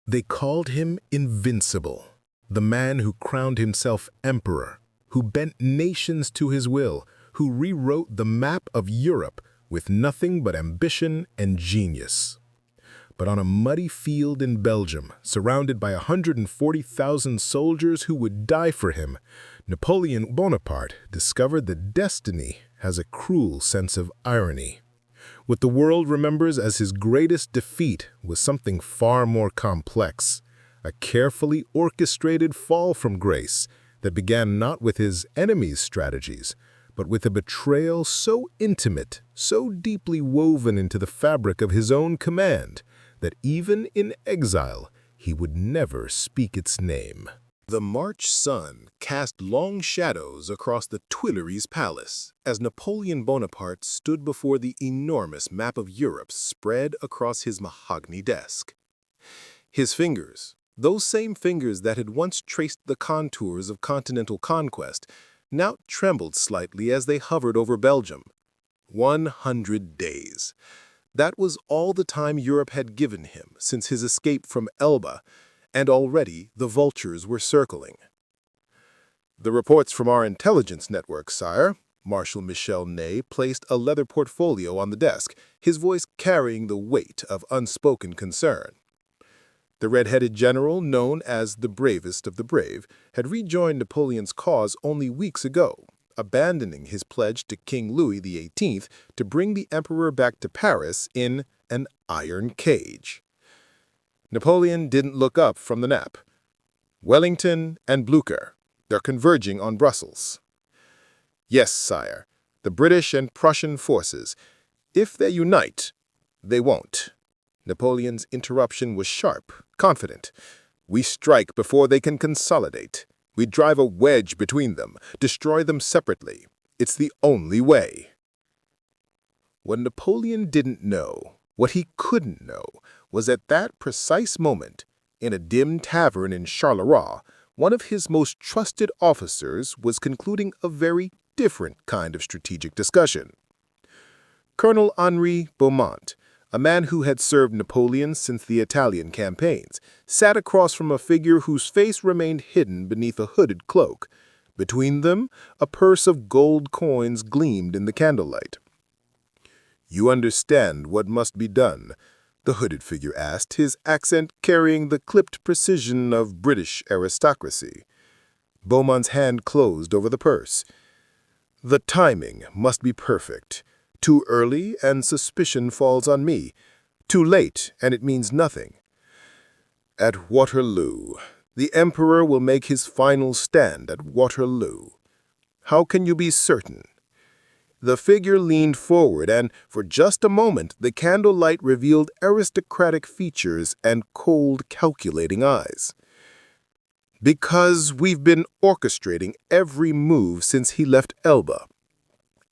They called him invincible, the man who crowned himself emperor, who bent nations to his will, who rewrote the map of Europe with nothing but ambition and genius. But on a muddy field in Belgium, surrounded by 140,000 soldiers who would die for him, Napoleon Bonaparte discovered that destiny has a cruel sense of irony. What the world remembers as his greatest defeat was something far more complex, a carefully orchestrated fall from grace that began not with his enemies' strategies, but with a betrayal so intimate, so deeply woven into the fabric of his own command, that even in exile, he would never speak its name. The March sun cast long shadows across the Tuileries Palace as Napoleon Bonaparte stood before the enormous map of Europe spread across his mahogany desk. His fingers, those same fingers that had once traced the contours of continental conquest, now trembled slightly as they hovered over Belgium. 100 days. That was all the time Europe had given him since his escape from Elba, and already the vultures were circling. "The reports from our intelligence network, sire." Marshal Michel Ney placed a leather portfolio on the desk, his voice carrying the weight of unspoken concern. The red-headed general, known as the bravest of the brave, had rejoined Napoleon's cause only weeks ago, abandoning his pledge to King Louis XVIII to bring the emperor back to Paris in an iron cage. Napoleon didn't look up from the nap. "Wellington and Blücher, they're converging on Brussels." "Yes, sire, the British and Prussian forces. If they unite, they won't." Napoleon's interruption was sharp, confident. "We strike before they can consolidate. We drive a wedge between them, destroy them separately. It's the only way." What Napoleon didn't know, what he couldn't know, was at that precise moment, in a dim tavern in Charleroi, one of his most trusted officers was concluding a very different kind of strategic discussion. Colonel Henri Beaumont, a man who had served Napoleon since the Italian campaigns, sat across from a figure whose face remained hidden beneath a hooded cloak. Between them, a purse of gold coins gleamed in the candlelight. "You understand what must be done?" the hooded figure asked, his accent carrying the clipped precision of British aristocracy. Beaumont's hand closed over the purse. "The timing must be perfect. Too early, and suspicion falls on me. Too late, and it means nothing. At Waterloo. The emperor will make his final stand at Waterloo. How can you be certain?" The figure leaned forward, and for just a moment the candlelight revealed aristocratic features and cold, calculating eyes. "Because we've been orchestrating every move since he left Elba.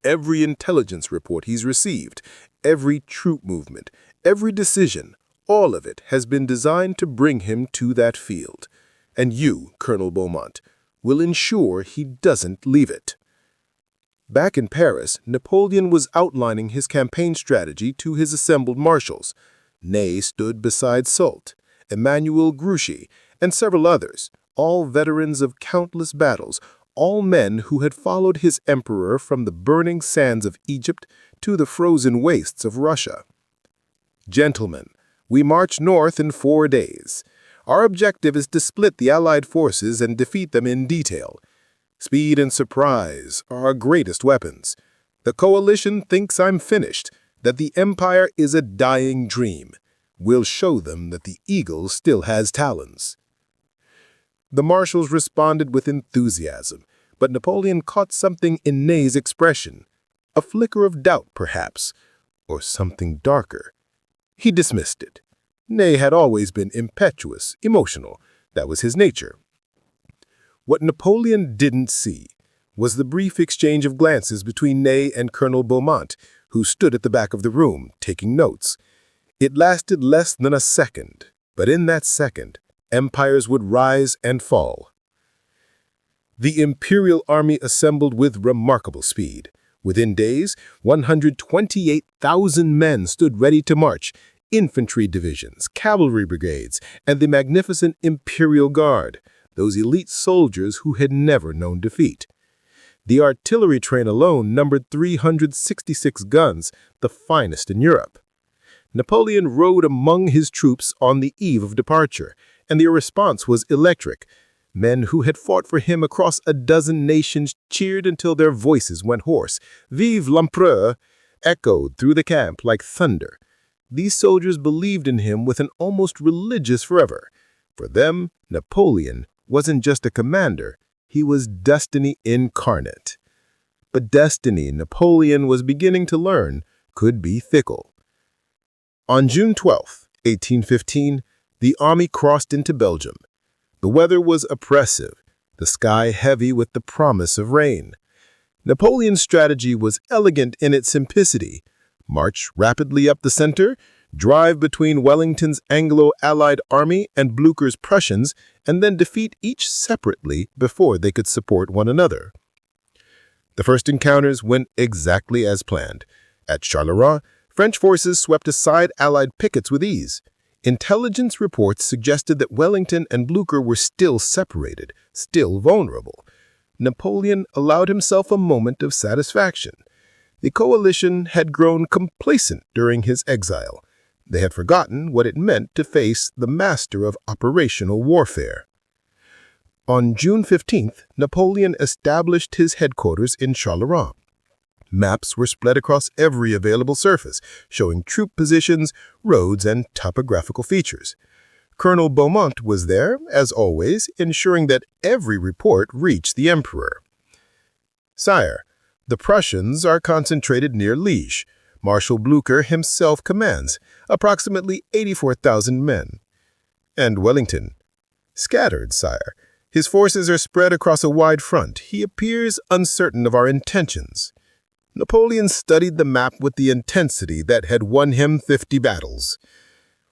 Every intelligence report he's received, every troop movement, every decision, all of it has been designed to bring him to that field. And you, Colonel Beaumont, will ensure he doesn't leave it." Back in Paris, Napoleon was outlining his campaign strategy to his assembled marshals. Ney stood beside Soult, Emmanuel Grouchy, and several others, all veterans of countless battles, all men who had followed his emperor from the burning sands of Egypt to the frozen wastes of Russia. "Gentlemen, we march north in 4 days. Our objective is to split the Allied forces and defeat them in detail. Speed and surprise are our greatest weapons. The coalition thinks I'm finished, that the empire is a dying dream. We'll show them that the eagle still has talons." The marshals responded with enthusiasm, but Napoleon caught something in Ney's expression, a flicker of doubt, perhaps, or something darker. He dismissed it. Ney had always been impetuous, emotional. That was his nature. What Napoleon didn't see was the brief exchange of glances between Ney and Colonel Beaumont, who stood at the back of the room, taking notes. It lasted less than a second, but in that second, empires would rise and fall. The imperial army assembled with remarkable speed. Within days, 128,000 men stood ready to march, infantry divisions, cavalry brigades, and the magnificent Imperial Guard, those elite soldiers who had never known defeat. The artillery train alone numbered 366 guns, the finest in Europe. Napoleon rode among his troops on the eve of departure, and their response was electric. Men who had fought for him across a dozen nations cheered until their voices went hoarse. Vive l'Empereur echoed through the camp like thunder. These soldiers believed in him with an almost religious fervor. For them, Napoleon wasn't just a commander, he was destiny incarnate. But destiny, Napoleon was beginning to learn, could be fickle. On June 12, 1815, the army crossed into Belgium. The weather was oppressive, the sky heavy with the promise of rain. Napoleon's strategy was elegant in its simplicity. March rapidly up the center, drive between Wellington's Anglo-Allied army and Blücher's Prussians, and then defeat each separately before they could support one another. The first encounters went exactly as planned. At Charleroi, French forces swept aside Allied pickets with ease. Intelligence reports suggested that Wellington and Blücher were still separated, still vulnerable. Napoleon allowed himself a moment of satisfaction. The coalition had grown complacent during his exile. They had forgotten what it meant to face the master of operational warfare. On June 15th, Napoleon established his headquarters in Charleroi. Maps were spread across every available surface, showing troop positions, roads, and topographical features. Colonel Beaumont was there, as always, ensuring that every report reached the emperor. "Sire, the Prussians are concentrated near Liège. Marshal Blücher himself commands, approximately 84,000 men. And Wellington? Scattered, sire. His forces are spread across a wide front. He appears uncertain of our intentions." Napoleon studied the map with the intensity that had won him 50 battles.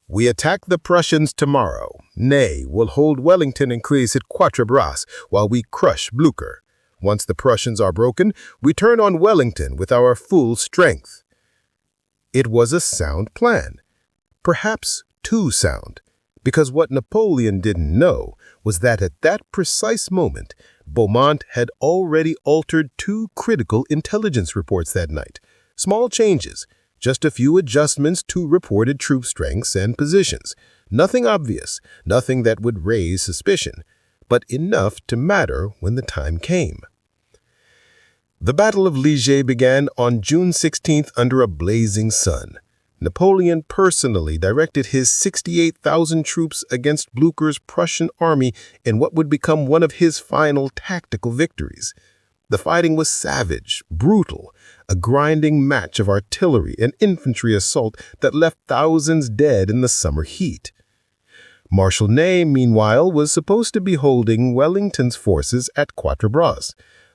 "We attack the Prussians tomorrow. Ney will hold Wellington and Creuse at Quatre Bras while we crush Blücher. Once the Prussians are broken, we turn on Wellington with our full strength." It was a sound plan, perhaps too sound, because what Napoleon didn't know was that at that precise moment, Beaumont had already altered 2 critical intelligence reports that night. Small changes, just a few adjustments to reported troop strengths and positions. Nothing obvious, nothing that would raise suspicion, but enough to matter when the time came. The Battle of Liège began on June 16th under a blazing sun. Napoleon personally directed his 68,000 troops against Blücher's Prussian army in what would become one of his final tactical victories. The fighting was savage, brutal, a grinding match of artillery and infantry assault that left thousands dead in the summer heat. Marshal Ney, meanwhile, was supposed to be holding Wellington's forces at Quatre Bras,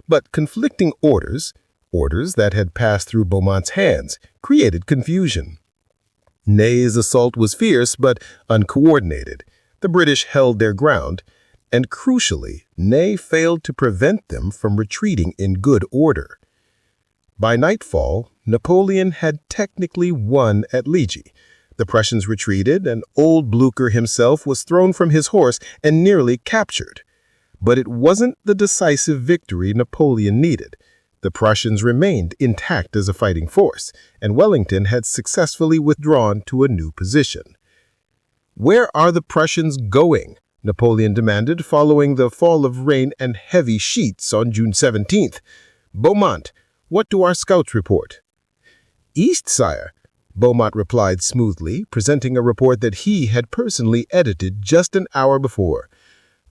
but conflicting orders that had passed through Beaumont's hands, created confusion. Ney's assault was fierce but uncoordinated. The British held their ground, and crucially, Ney failed to prevent them from retreating in good order. By nightfall, Napoleon had technically won at Liège. The Prussians retreated, and old Blücher himself was thrown from his horse and nearly captured. But it wasn't the decisive victory Napoleon needed. The Prussians remained intact as a fighting force, and Wellington had successfully withdrawn to a new position. "Where are the Prussians going?" Napoleon demanded following the fall of rain and heavy sheets on June 17th. "Beaumont, what do our scouts report?" "East, sire," Beaumont replied smoothly, presenting a report that he had personally edited just an hour before.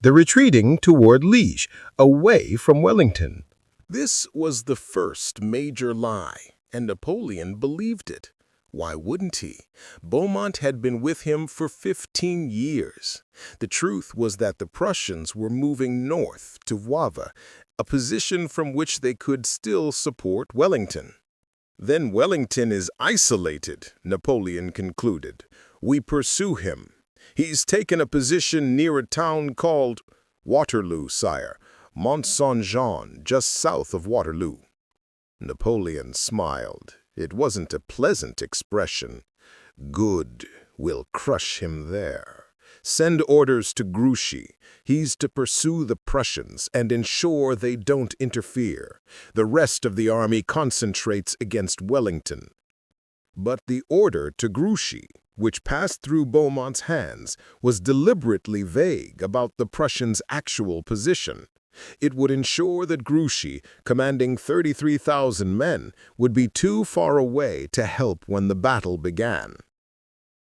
"They're retreating toward Liège, away from Wellington." This was the first major lie, and Napoleon believed it. Why wouldn't he? Beaumont had been with him for 15 years. The truth was that the Prussians were moving north to Wavre, a position from which they could still support Wellington. "Then Wellington is isolated," Napoleon concluded. "We pursue him. He's taken a position near a town called Waterloo, sire. Mont Saint-Jean, just south of Waterloo." Napoleon smiled. It wasn't a pleasant expression. "Good. We'll crush him there. Send orders to Grouchy. He's to pursue the Prussians and ensure they don't interfere. The rest of the army concentrates against Wellington. But the order to Grouchy, which passed through Beaumont's hands, was deliberately vague about the Prussians' actual position. It would ensure that Grouchy, commanding 33,000 men, would be too far away to help when the battle began.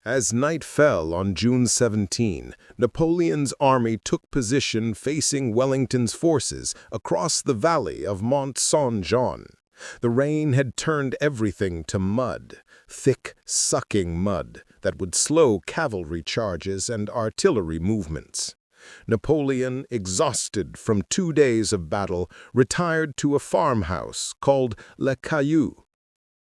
As night fell on June 17, Napoleon's army took position facing Wellington's forces across the valley of Mont Saint-Jean. The rain had turned everything to mud, thick, sucking mud that would slow cavalry charges and artillery movements. Napoleon, exhausted from 2 days of battle, retired to a farmhouse called Le Caillou.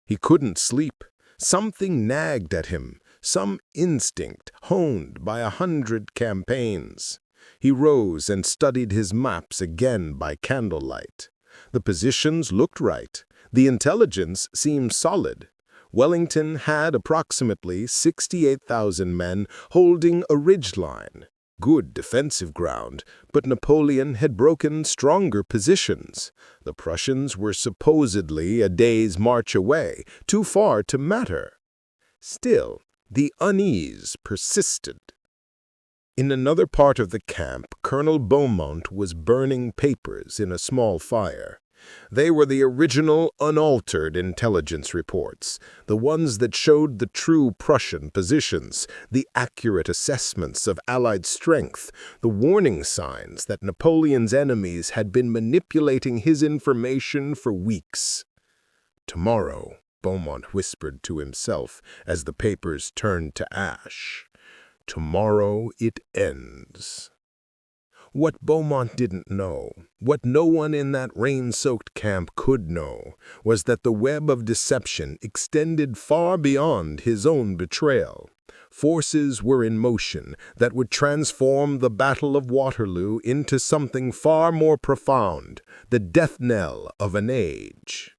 He couldn't sleep. Something nagged at him, some instinct honed by 100 campaigns. He rose and studied his maps again by candlelight. The positions looked right. The intelligence seemed solid. Wellington had approximately 68,000 men holding a ridgeline. Good defensive ground, but Napoleon had broken stronger positions. The Prussians were supposedly a day's march away, too far to matter. Still, the unease persisted. In another part of the camp, Colonel Beaumont was burning papers in a small fire. They were the original, unaltered intelligence reports, the ones that showed the true Prussian positions, the accurate assessments of Allied strength, the warning signs that Napoleon's enemies had been manipulating his information for weeks. "Tomorrow," Beaumont whispered to himself as the papers turned to ash. "Tomorrow it ends." What Beaumont didn't know, what no one in that rain-soaked camp could know, was that the web of deception extended far beyond his own betrayal. Forces were in motion that would transform the Battle of Waterloo into something far more profound, the death knell of an age.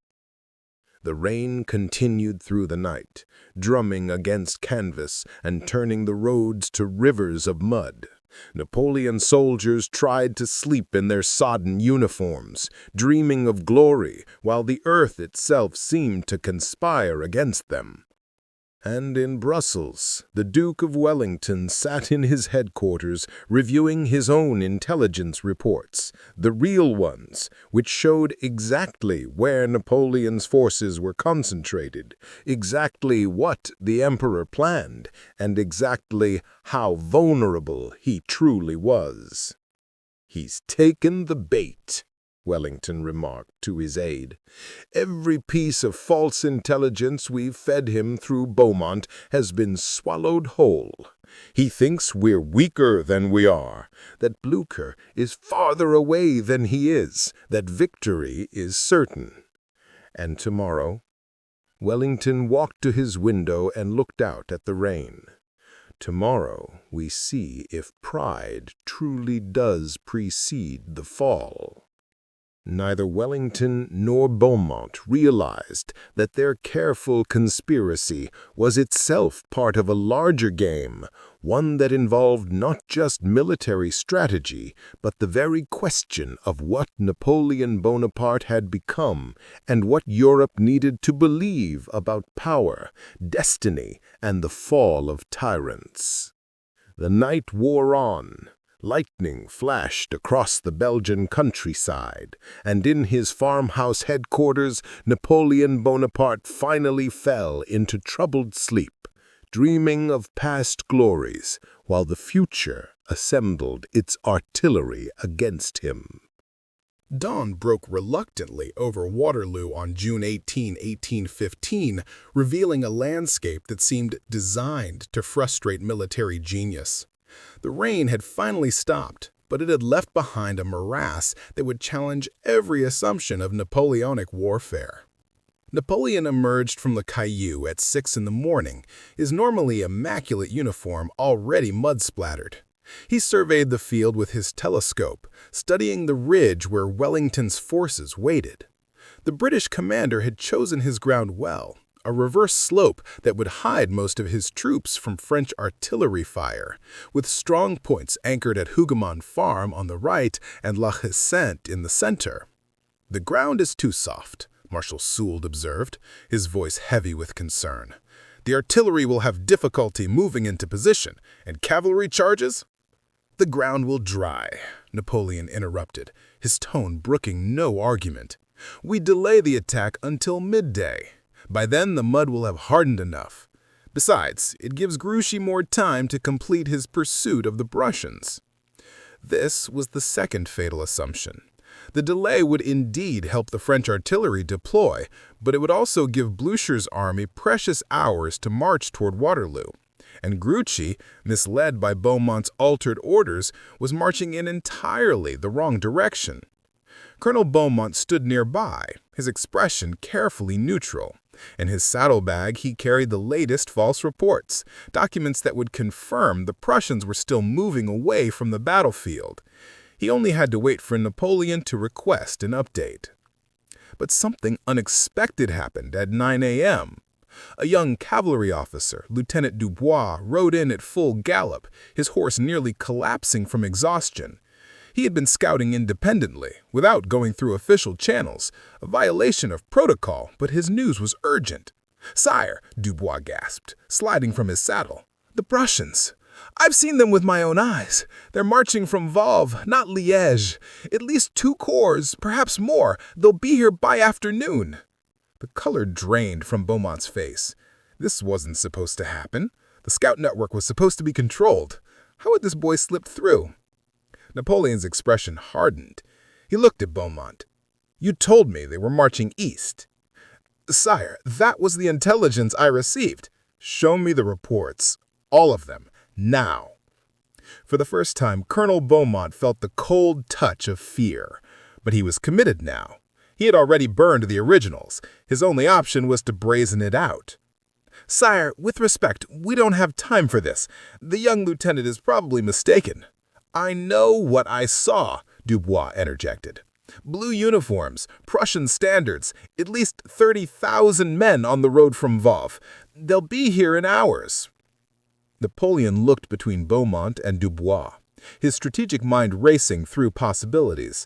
The rain continued through the night, drumming against canvas and turning the roads to rivers of mud. Napoleon's soldiers tried to sleep in their sodden uniforms, dreaming of glory, while the earth itself seemed to conspire against them. And in Brussels, the Duke of Wellington sat in his headquarters reviewing his own intelligence reports, the real ones, which showed exactly where Napoleon's forces were concentrated, exactly what the Emperor planned, and exactly how vulnerable he truly was. "He's taken the bait," Wellington remarked to his aide. "Every piece of false intelligence we've fed him through Beaumont has been swallowed whole. He thinks we're weaker than we are, that Blücher is farther away than he is, that victory is certain." And tomorrow, Wellington walked to his window and looked out at the rain. "Tomorrow we see if pride truly does precede the fall." Neither Wellington nor Beaumont realized that their careful conspiracy was itself part of a larger game, one that involved not just military strategy, but the very question of what Napoleon Bonaparte had become and what Europe needed to believe about power, destiny, and the fall of tyrants. The night wore on. Lightning flashed across the Belgian countryside, and in his farmhouse headquarters, Napoleon Bonaparte finally fell into troubled sleep, dreaming of past glories, while the future assembled its artillery against him. Dawn broke reluctantly over Waterloo on June 18, 1815, revealing a landscape that seemed designed to frustrate military genius. The rain had finally stopped, but it had left behind a morass that would challenge every assumption of Napoleonic warfare. Napoleon emerged from the Caillou at 6 in the morning, his normally immaculate uniform already mud-splattered. He surveyed the field with his telescope, studying the ridge where Wellington's forces waited. The British commander had chosen his ground well, a reverse slope that would hide most of his troops from French artillery fire, with strong points anchored at Hougoumont Farm on the right and La Haissante in the center. "The ground is too soft," Marshal Soult observed, his voice heavy with concern. "The artillery will have difficulty moving into position, and cavalry charges—" "The ground will dry," Napoleon interrupted, his tone brooking no argument. "We delay the attack until midday. By then the mud will have hardened enough. Besides, it gives Grouchy more time to complete his pursuit of the Prussians." This was the second fatal assumption. The delay would indeed help the French artillery deploy, but it would also give Blücher's army precious hours to march toward Waterloo. And Grouchy, misled by Beaumont's altered orders, was marching in entirely the wrong direction. Colonel Beaumont stood nearby, his expression carefully neutral. In his saddlebag he carried the latest false reports, documents that would confirm the Prussians were still moving away from the battlefield. He only had to wait for Napoleon to request an update. But something unexpected happened at 9 a.m. A young cavalry officer, Lieutenant Dubois, rode in at full gallop, his horse nearly collapsing from exhaustion. He had been scouting independently, without going through official channels, a violation of protocol, but his news was urgent. "Sire," Dubois gasped, sliding from his saddle, "the Prussians! I've seen them with my own eyes. They're marching from Valves, not Liège. At least 2 corps, perhaps more. They'll be here by afternoon." The color drained from Beaumont's face. This wasn't supposed to happen. The scout network was supposed to be controlled. How had this boy slipped through? Napoleon's expression hardened. He looked at Beaumont. "You told me they were marching east." "Sire, that was the intelligence I received." "Show me the reports. All of them. Now." For the first time, Colonel Beaumont felt the cold touch of fear. But he was committed now. He had already burned the originals. His only option was to brazen it out. "Sire, with respect, we don't have time for this. The young lieutenant is probably mistaken." "I know what I saw," Dubois interjected. "Blue uniforms, Prussian standards, at least 30,000 men on the road from Valves. They'll be here in hours." Napoleon looked between Beaumont and Dubois, his strategic mind racing through possibilities.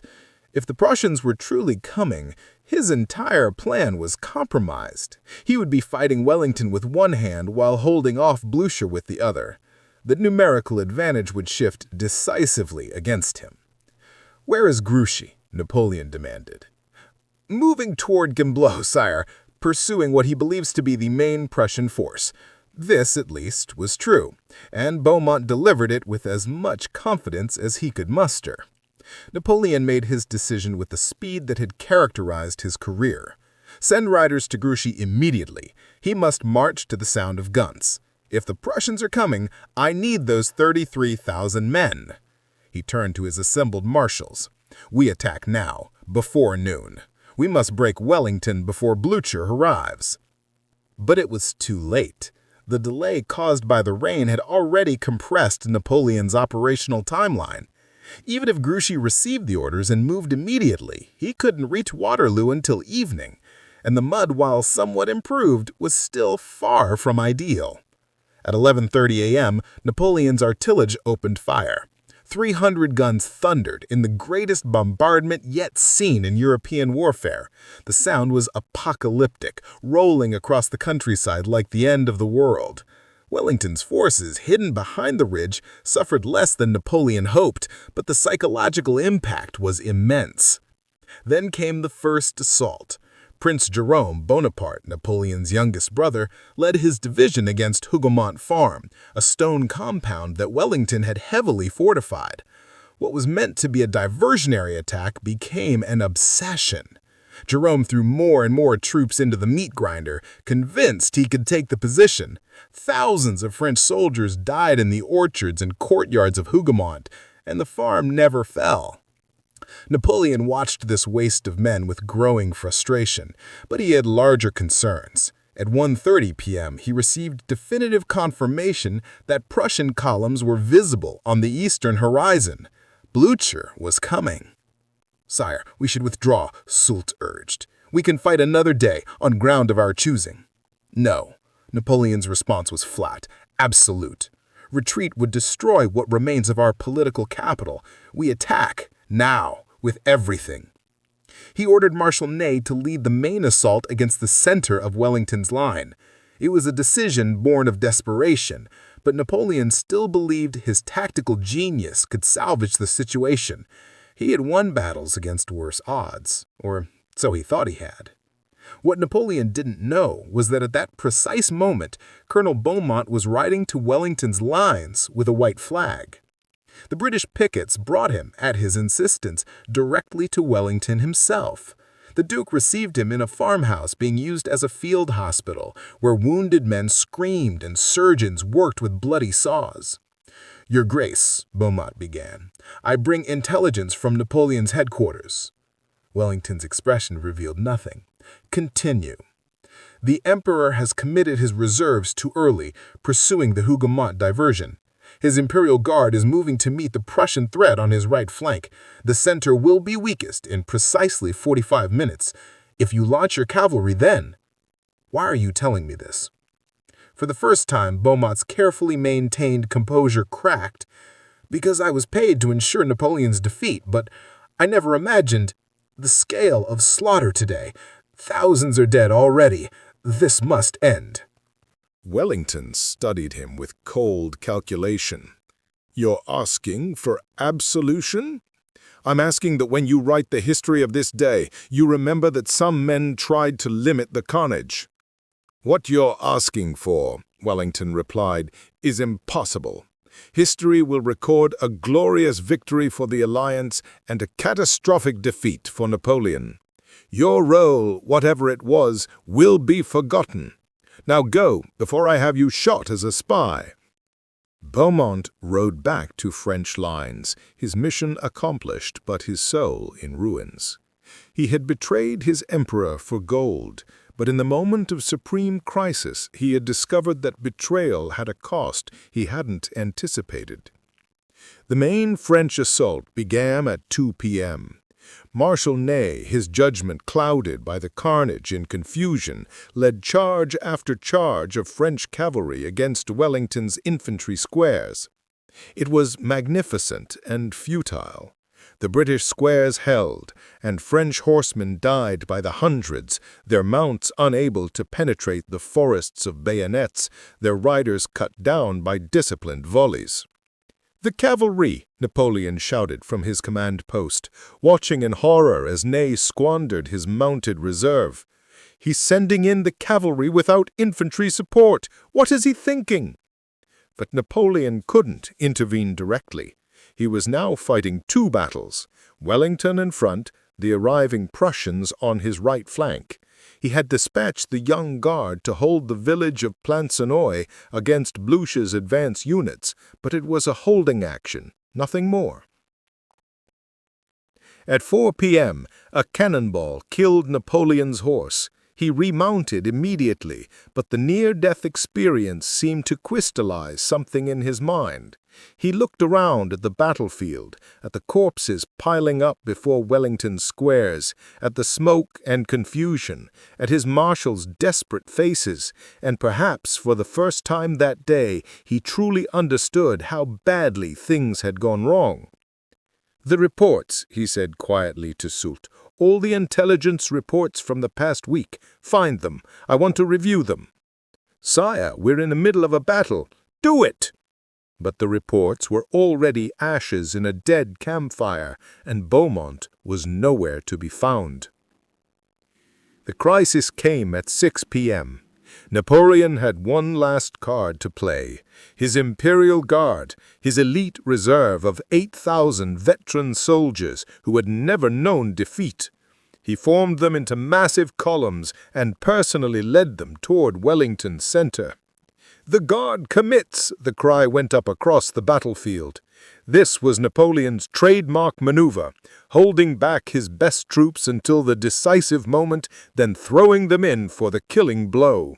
If the Prussians were truly coming, his entire plan was compromised. He would be fighting Wellington with one hand while holding off Blücher with the other. The numerical advantage would shift decisively against him. "Where is Grouchy?" Napoleon demanded. "Moving toward Gembloux, sire, pursuing what he believes to be the main Prussian force." This, at least, was true, and Beaumont delivered it with as much confidence as he could muster. Napoleon made his decision with the speed that had characterized his career. Send riders to Grouchy immediately. He must march to the sound of guns. If the Prussians are coming, I need those 33,000 men. He turned to his assembled marshals. "We attack now, before noon. We must break Wellington before Blücher arrives." But it was too late. The delay caused by the rain had already compressed Napoleon's operational timeline. Even if Grouchy received the orders and moved immediately, he couldn't reach Waterloo until evening, and the mud, while somewhat improved, was still far from ideal. At 11:30 a.m., Napoleon's artillery opened fire. 300 guns thundered in the greatest bombardment yet seen in European warfare. The sound was apocalyptic, rolling across the countryside like the end of the world. Wellington's forces, hidden behind the ridge, suffered less than Napoleon hoped, but the psychological impact was immense. Then came the first assault. Prince Jerome Bonaparte, Napoleon's youngest brother, led his division against Hougoumont Farm, a stone compound that Wellington had heavily fortified. What was meant to be a diversionary attack became an obsession. Jerome threw more and more troops into the meat grinder, convinced he could take the position. Thousands of French soldiers died in the orchards and courtyards of Hougoumont, and the farm never fell. Napoleon watched this waste of men with growing frustration, but he had larger concerns. At 1:30 p.m., he received definitive confirmation that Prussian columns were visible on the eastern horizon. Blücher was coming. "Sire, we should withdraw," Soult urged. "We can fight another day on ground of our choosing." No. Napoleon's response was flat, absolute. Retreat would destroy what remains of our political capital. We attack, now, with everything. He ordered Marshal Ney to lead the main assault against the center of Wellington's line. It was a decision born of desperation, but Napoleon still believed his tactical genius could salvage the situation. He had won battles against worse odds, or so he thought he had. What Napoleon didn't know was that at that precise moment, Colonel Beaumont was riding to Wellington's lines with a white flag. The British pickets brought him, at his insistence, directly to Wellington himself. The Duke received him in a farmhouse being used as a field hospital, where wounded men screamed and surgeons worked with bloody saws. "Your Grace," Beaumont began, "I bring intelligence from Napoleon's headquarters." Wellington's expression revealed nothing. "Continue." "The Emperor has committed his reserves too early, pursuing the Huguenot diversion. His Imperial Guard is moving to meet the Prussian threat on his right flank. The center will be weakest in precisely 45 minutes. If you launch your cavalry then—" "Why are you telling me this?" For the first time, Beaumont's carefully maintained composure cracked. "Because I was paid to ensure Napoleon's defeat, but I never imagined the scale of slaughter today. Thousands are dead already. This must end." Wellington studied him with cold calculation. "You're asking for absolution? I'm asking that when you write the history of this day, you remember that some men tried to limit the carnage." "What you're asking for," Wellington replied, "is impossible. History will record a glorious victory for the Alliance and a catastrophic defeat for Napoleon. Your role, whatever it was, will be forgotten. Now go, before I have you shot as a spy." Beaumont rode back to French lines, his mission accomplished but his soul in ruins. He had betrayed his emperor for gold, but in the moment of supreme crisis he had discovered that betrayal had a cost he hadn't anticipated. The main French assault began at 2 p.m. Marshal Ney, his judgment clouded by the carnage and confusion, led charge after charge of French cavalry against Wellington's infantry squares. It was magnificent and futile. The British squares held, and French horsemen died by the hundreds, their mounts unable to penetrate the forests of bayonets, their riders cut down by disciplined volleys. "The cavalry!" Napoleon shouted from his command post, watching in horror as Ney squandered his mounted reserve. "He's sending in the cavalry without infantry support. What is he thinking?" But Napoleon couldn't intervene directly. He was now fighting two battles, Wellington in front, the arriving Prussians on his right flank. He had dispatched the young guard to hold the village of Plancenoit against Blucher's advance units, but it was a holding action, nothing more. At 4 p.m., a cannonball killed Napoleon's horse. He remounted immediately, but the near-death experience seemed to crystallize something in his mind. He looked around at the battlefield, at the corpses piling up before Wellington's squares, at the smoke and confusion, at his marshals' desperate faces, and perhaps for the first time that day he truly understood how badly things had gone wrong. "The reports," he said quietly to Soult, "all the intelligence reports from the past week. Find them. I want to review them." "Sire, we're in the middle of a battle." "Do it!" But the reports were already ashes in a dead campfire, and Beaumont was nowhere to be found. The crisis came at 6 p.m. Napoleon had one last card to play. His Imperial Guard, his elite reserve of 8,000 veteran soldiers who had never known defeat. He formed them into massive columns and personally led them toward Wellington's center. "The Guard commits!" the cry went up across the battlefield. This was Napoleon's trademark maneuver, holding back his best troops until the decisive moment, then throwing them in for the killing blow.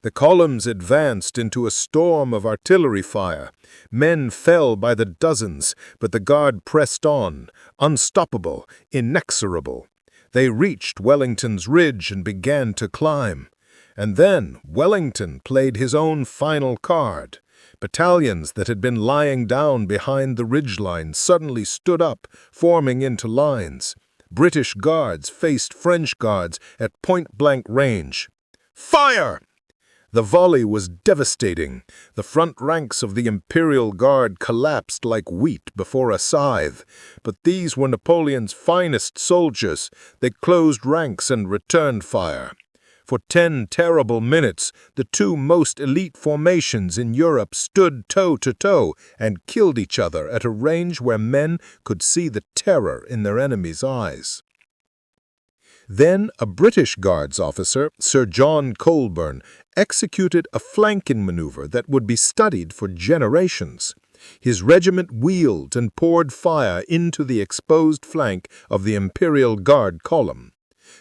The columns advanced into a storm of artillery fire. Men fell by the dozens, but the Guard pressed on, unstoppable, inexorable. They reached Wellington's ridge and began to climb. And then Wellington played his own final card. Battalions that had been lying down behind the ridgeline suddenly stood up, forming into lines. British guards faced French guards at point-blank range. Fire! The volley was devastating. The front ranks of the Imperial Guard collapsed like wheat before a scythe. But these were Napoleon's finest soldiers. They closed ranks and returned fire. For 10 terrible minutes, the two most elite formations in Europe stood toe-to-toe and killed each other at a range where men could see the terror in their enemies' eyes. Then a British Guards officer, Sir John Colborne, executed a flanking maneuver that would be studied for generations. His regiment wheeled and poured fire into the exposed flank of the Imperial Guard column.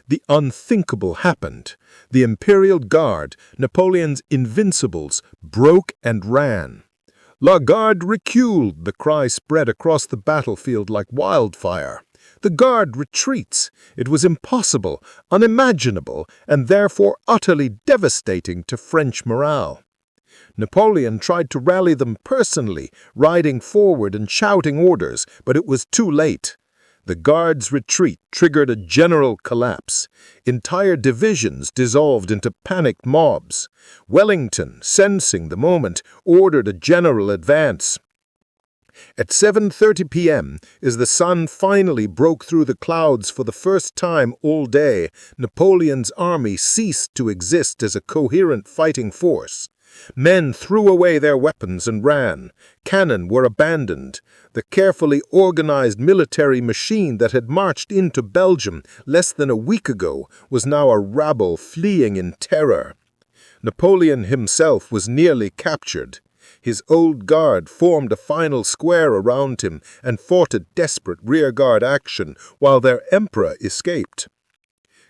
The unthinkable happened. The Imperial Guard, Napoleon's invincibles, broke and ran. "La Garde reculed!" the cry spread across the battlefield like wildfire. The Guard retreats. It was impossible, unimaginable, and therefore utterly devastating to French morale. Napoleon tried to rally them personally, riding forward and shouting orders, but it was too late. The Guard's retreat triggered a general collapse. Entire divisions dissolved into panicked mobs. Wellington, sensing the moment, ordered a general advance. At 7:30 p.m., as the sun finally broke through the clouds for the first time all day, Napoleon's army ceased to exist as a coherent fighting force. Men threw away their weapons and ran. Cannon were abandoned. The carefully organized military machine that had marched into Belgium less than a week ago was now a rabble fleeing in terror. Napoleon himself was nearly captured. His old guard formed a final square around him and fought a desperate rearguard action while their emperor escaped.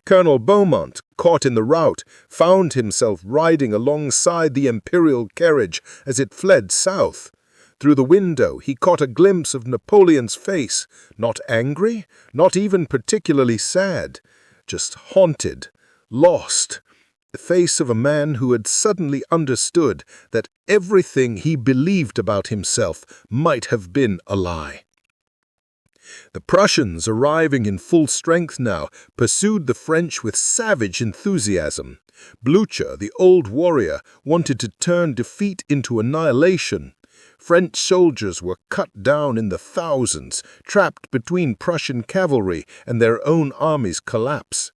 Colonel Beaumont, caught in the rout, found himself riding alongside the imperial carriage as it fled south. Through the window, he caught a glimpse of Napoleon's face, not angry, not even particularly sad, just haunted, lost. The face of a man who had suddenly understood that everything he believed about himself might have been a lie. The Prussians, arriving in full strength now, pursued the French with savage enthusiasm. Blucher, the old warrior, wanted to turn defeat into annihilation. French soldiers were cut down in the thousands, trapped between Prussian cavalry, and their own army's collapse.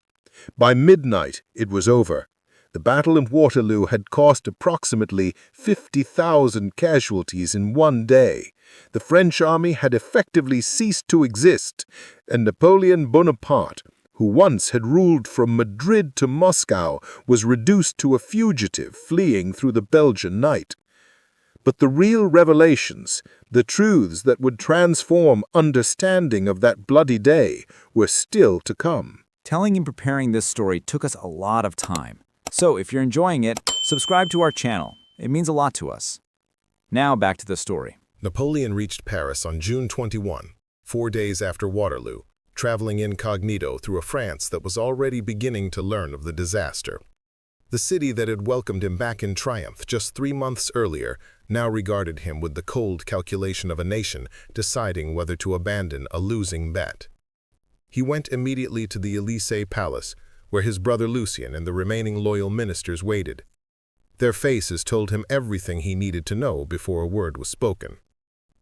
By midnight, it was over. The Battle of Waterloo had cost approximately 50,000 casualties in one day. The French army had effectively ceased to exist, and Napoleon Bonaparte, who once had ruled from Madrid to Moscow, was reduced to a fugitive fleeing through the Belgian night. But the real revelations, the truths that would transform understanding of that bloody day, were still to come. Telling and preparing this story took us a lot of time. So if you're enjoying it, subscribe to our channel. It means a lot to us. Now back to the story. Napoleon reached Paris on June 21, 4 days after Waterloo, traveling incognito through a France that was already beginning to learn of the disaster. The city that had welcomed him back in triumph just 3 months earlier now regarded him with the cold calculation of a nation deciding whether to abandon a losing bet. He went immediately to the Élysée Palace, where his brother Lucien and the remaining loyal ministers waited. Their faces told him everything he needed to know before a word was spoken.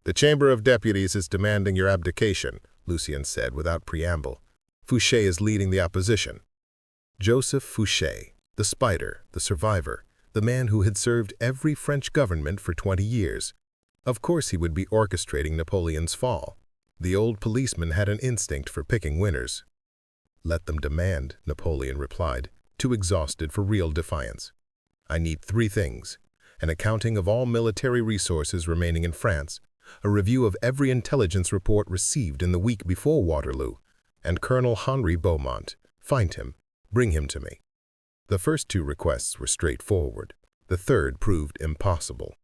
"The Chamber of Deputies is demanding your abdication," Lucien said without preamble. "Fouché is leading the opposition." Joseph Fouché, the spider, the survivor, the man who had served every French government for 20 years. Of course he would be orchestrating Napoleon's fall. The old policeman had an instinct for picking winners. "Let them demand," Napoleon replied, too exhausted for real defiance. "I need 3 things: an accounting of all military resources remaining in France, a review of every intelligence report received in the week before Waterloo, and Colonel Henri Beaumont. Find him. Bring him to me." The first 2 requests were straightforward. The third proved impossible.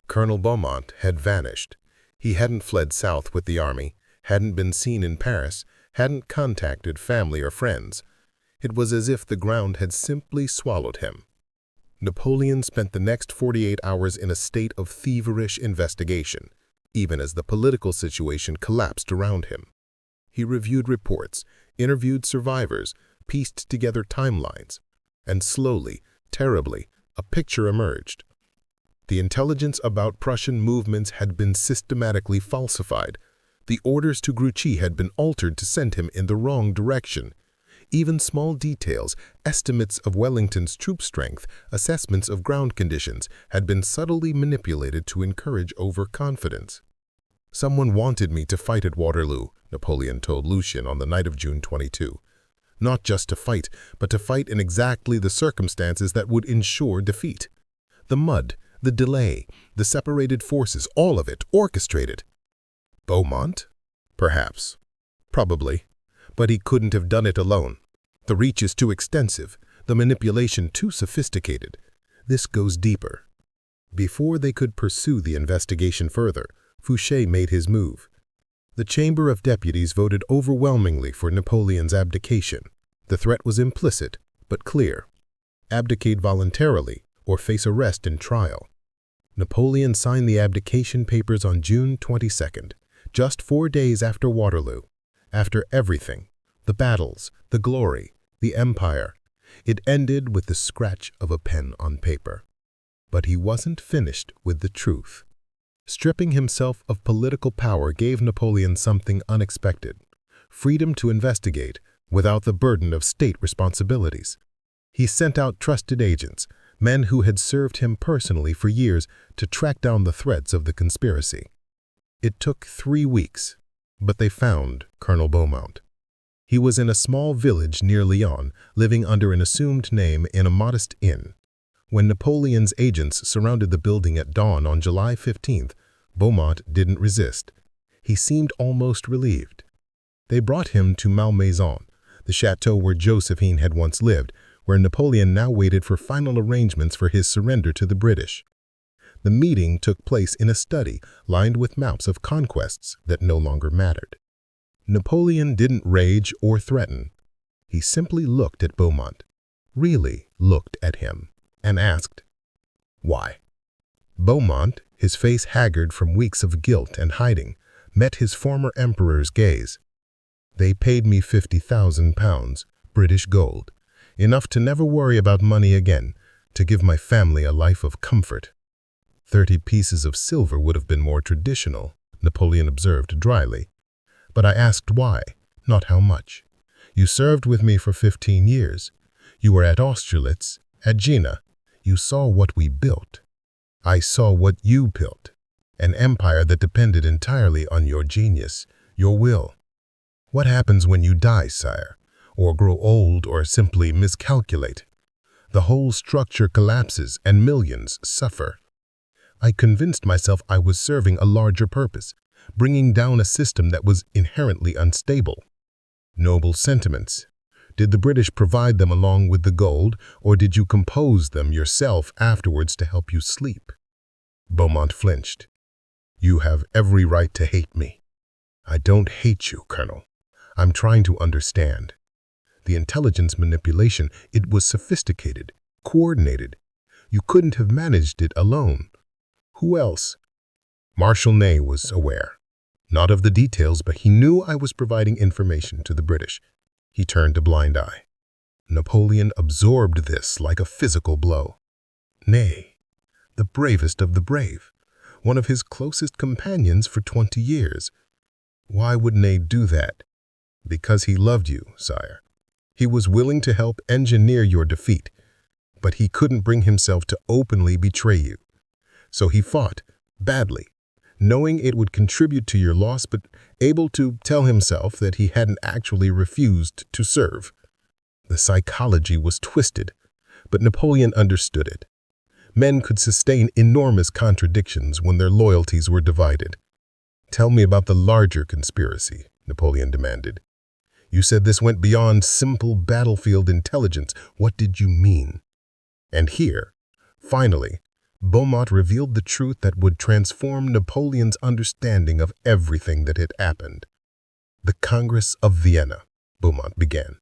Colonel Beaumont had vanished. He hadn't fled south with the army, hadn't been seen in Paris, hadn't contacted family or friends. It was as if the ground had simply swallowed him. Napoleon spent the next 48 hours in a state of feverish investigation, even as the political situation collapsed around him. He reviewed reports, interviewed survivors, pieced together timelines, and slowly, terribly, a picture emerged. The intelligence about Prussian movements had been systematically falsified. The orders to Grouchy had been altered to send him in the wrong direction. Even small details, estimates of Wellington's troop strength, assessments of ground conditions, had been subtly manipulated to encourage overconfidence. "Someone wanted me to fight at Waterloo," Napoleon told Lucien on the night of June 22. "Not just to fight, but to fight in exactly the circumstances that would ensure defeat. The mud, the delay, the separated forces, all of it orchestrated." Beaumont? Perhaps. Probably. But he couldn't have done it alone. The reach is too extensive, the manipulation too sophisticated. This goes deeper. Before they could pursue the investigation further, Fouché made his move. The Chamber of Deputies voted overwhelmingly for Napoleon's abdication. The threat was implicit, but clear. Abdicate voluntarily or face arrest and trial. Napoleon signed the abdication papers on June 22nd, just 4 days after Waterloo. After everything, the battles, the glory, the empire, it ended with the scratch of a pen on paper. But he wasn't finished with the truth. Stripping himself of political power gave Napoleon something unexpected: freedom to investigate without the burden of state responsibilities. He sent out trusted agents, men who had served him personally for years, to track down the threads of the conspiracy. It took 3 weeks, but they found Colonel Beaumont. He was in a small village near Lyon, living under an assumed name in a modest inn. When Napoleon's agents surrounded the building at dawn on July 15th, Beaumont didn't resist. He seemed almost relieved. They brought him to Malmaison, the chateau where Josephine had once lived, where Napoleon now waited for final arrangements for his surrender to the British. The meeting took place in a study lined with maps of conquests that no longer mattered. Napoleon didn't rage or threaten. He simply looked at Beaumont, really looked at him, and asked, "Why?" Beaumont, his face haggard from weeks of guilt and hiding, met his former emperor's gaze. "They paid me £50,000, British gold, enough to never worry about money again, to give my family a life of comfort." 30 pieces of silver would have been more traditional, Napoleon observed dryly. "But I asked why, not how much. You served with me for 15 years. You were at Austerlitz, at Jena. You saw what we built. I saw what you built, an empire that depended entirely on your genius, your will. What happens when you die, sire, or grow old or simply miscalculate? The whole structure collapses and millions suffer. I convinced myself I was serving a larger purpose, bringing down a system that was inherently unstable." Noble sentiments. Did the British provide them along with the gold, or did you compose them yourself afterwards to help you sleep? Beaumont flinched. "You have every right to hate me." "I don't hate you, Colonel. I'm trying to understand. The intelligence manipulation, it was sophisticated, coordinated. You couldn't have managed it alone. Who else?" Marshal Ney was aware. Not of the details, but he knew I was providing information to the British. He turned a blind eye. Napoleon absorbed this like a physical blow. Ney, the bravest of the brave, one of his closest companions for 20 years. Why would Ney do that? Because he loved you, sire. He was willing to help engineer your defeat, but he couldn't bring himself to openly betray you. So he fought, badly, knowing it would contribute to your loss, but able to tell himself that he hadn't actually refused to serve. The psychology was twisted, but Napoleon understood it. Men could sustain enormous contradictions when their loyalties were divided. "Tell me about the larger conspiracy," Napoleon demanded. "You said this went beyond simple battlefield intelligence. What did you mean?" And here, finally, Beaumont revealed the truth that would transform Napoleon's understanding of everything that had happened. "The Congress of Vienna," Beaumont began.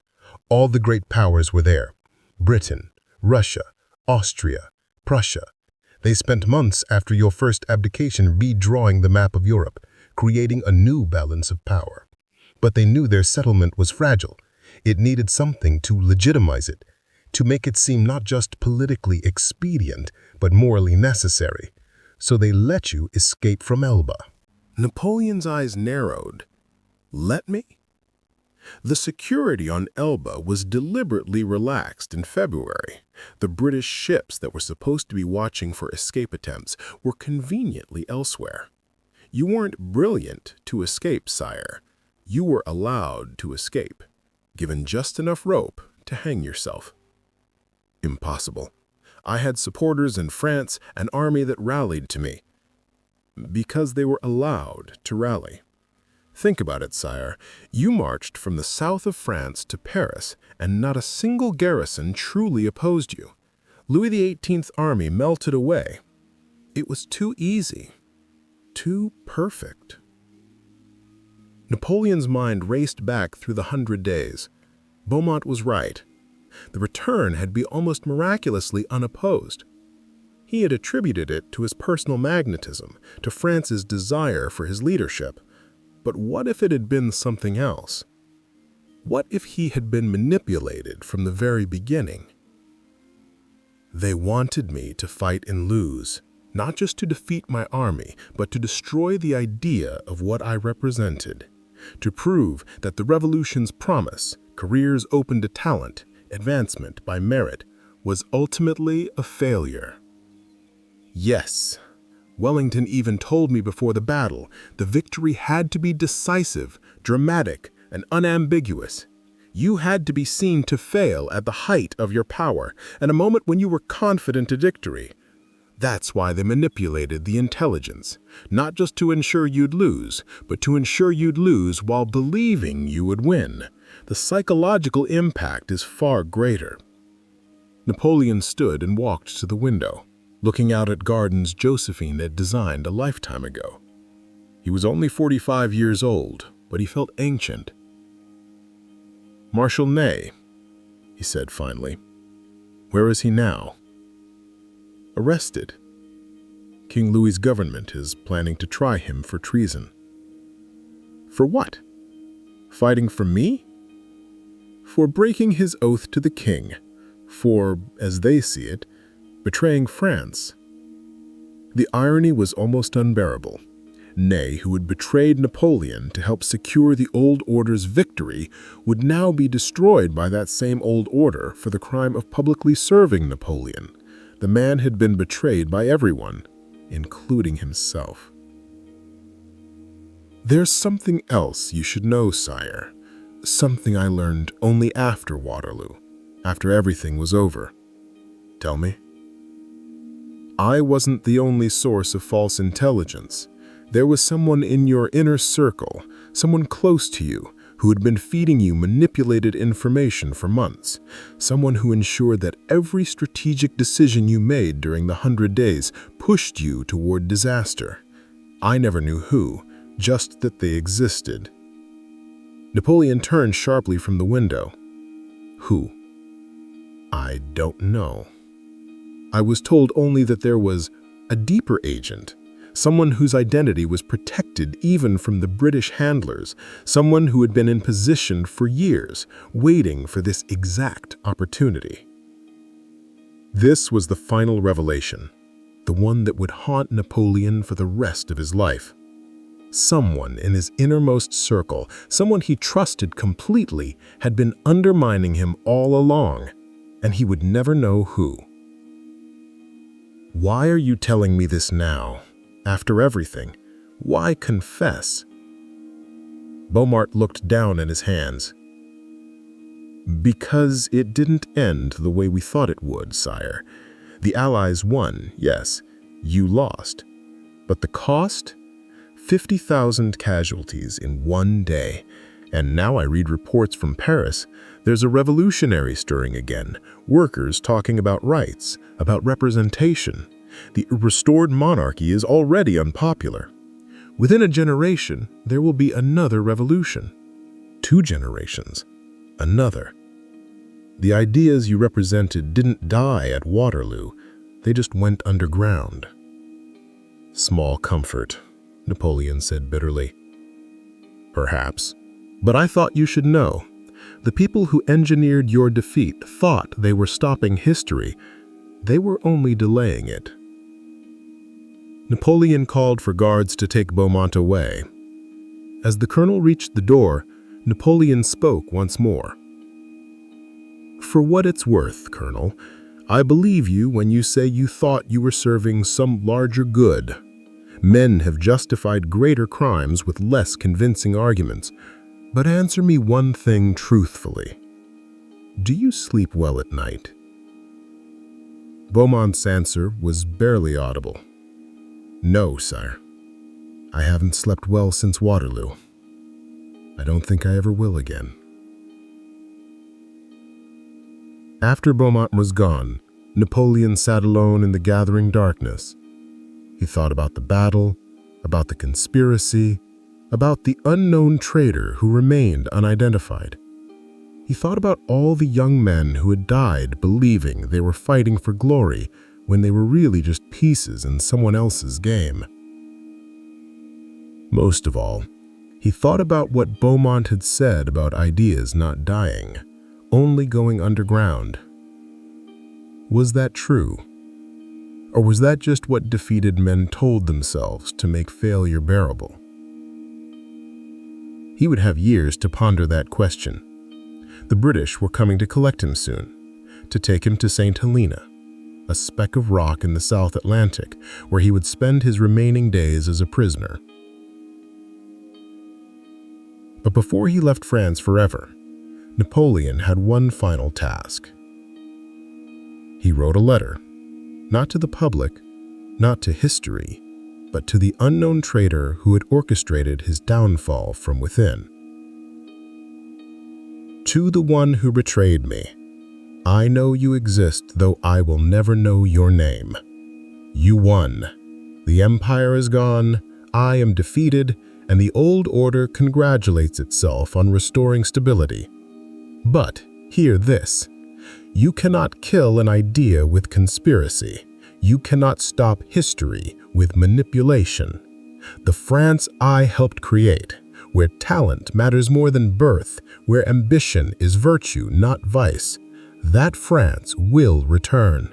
"All the great powers were there. Britain, Russia, Austria, Prussia. They spent months after your first abdication redrawing the map of Europe, creating a new balance of power. But they knew their settlement was fragile. It needed something to legitimize it, to make it seem not just politically expedient, but morally necessary. So they let you escape from Elba. Napoleon's eyes narrowed. Let me? The security on Elba was deliberately relaxed in February. The British ships that were supposed to be watching for escape attempts were conveniently elsewhere. You weren't brilliant to escape, sire. You were allowed to escape, given just enough rope to hang yourself. Impossible. I had supporters in France, an army that rallied to me, because they were allowed to rally. Think about it, sire. You marched from the south of France to Paris, and not a single garrison truly opposed you. Louis XVIII's army melted away. It was too easy, too perfect. Napoleon's mind raced back through the 100 days. Beaumont was right. The return had been almost miraculously unopposed. He had attributed it to his personal magnetism, to France's desire for his leadership. But what if it had been something else? What if he had been manipulated from the very beginning? They wanted me to fight and lose, not just to defeat my army, but to destroy the idea of what I represented, to prove that the revolution's promise, careers open to talent, advancement by merit, was ultimately a failure. Yes. Wellington even told me before the battle, the victory had to be decisive, dramatic, and unambiguous. You had to be seen to fail at the height of your power, at a moment when you were confident of victory. That's why they manipulated the intelligence, not just to ensure you'd lose, but to ensure you'd lose while believing you would win. The psychological impact is far greater. Napoleon stood and walked to the window, looking out at gardens Josephine had designed a lifetime ago. He was only 45 years old, but he felt ancient. "Marshal Ney," he said finally. "Where is he now?" "Arrested. King Louis's government is planning to try him for treason." "For what? Fighting for me?" "For breaking his oath to the king. For, as they see it, betraying France." The irony was almost unbearable. Ney, who had betrayed Napoleon to help secure the old order's victory, would now be destroyed by that same old order for the crime of publicly serving Napoleon. The man had been betrayed by everyone, including himself. "There's something else you should know, sire. Something I learned only after Waterloo, after everything was over." "Tell me." "I wasn't the only source of false intelligence. There was someone in your inner circle, someone close to you, who had been feeding you manipulated information for months, someone who ensured that every strategic decision you made during the 100 days pushed you toward disaster. I never knew who, just that they existed." Napoleon turned sharply from the window. "Who?" "I don't know. I was told only that there was a deeper agent, someone whose identity was protected even from the British handlers, someone who had been in position for years, waiting for this exact opportunity." This was the final revelation, the one that would haunt Napoleon for the rest of his life. Someone in his innermost circle, someone he trusted completely, had been undermining him all along, and he would never know who. "Why are you telling me this now? After everything, why confess?" Beaumont looked down at his hands. "Because it didn't end the way we thought it would, sire. The Allies won, yes. You lost. But the cost? 50,000 casualties in one day. And now I read reports from Paris. There's a revolutionary stirring again, workers talking about rights, about representation. The restored monarchy is already unpopular. Within a generation, there will be another revolution. 2 generations, another. The ideas you represented didn't die at Waterloo, they just went underground. Small comfort, Napoleon said bitterly. Perhaps, but I thought you should know. The people who engineered your defeat thought they were stopping history. They were only delaying it. Napoleon called for guards to take Beaumont away. As the colonel reached the door, Napoleon spoke once more. For what it's worth, Colonel, I believe you when you say you thought you were serving some larger good. Men have justified greater crimes with less convincing arguments. But answer me one thing truthfully. Do you sleep well at night? Beaumont's answer was barely audible. No, sire. I haven't slept well since Waterloo. I don't think I ever will again. After Beaumont was gone, Napoleon sat alone in the gathering darkness. He thought about the battle, about the conspiracy, about the unknown traitor who remained unidentified. He thought about all the young men who had died believing they were fighting for glory when they were really just pieces in someone else's game. Most of all, he thought about what Beaumont had said about ideas not dying, only going underground. Was that true? Or was that just what defeated men told themselves to make failure bearable? He would have years to ponder that question. The British were coming to collect him soon, to take him to St. Helena, a speck of rock in the South Atlantic, where he would spend his remaining days as a prisoner. But before he left France forever, Napoleon had one final task. He wrote a letter, not to the public, not to history, but to the unknown traitor who had orchestrated his downfall from within. To the one who betrayed me, I know you exist, though I will never know your name. You won. The empire is gone, I am defeated, and the old order congratulates itself on restoring stability. But hear this. You cannot kill an idea with conspiracy. You cannot stop history with manipulation. The France I helped create, where talent matters more than birth, where ambition is virtue, not vice, that France will return.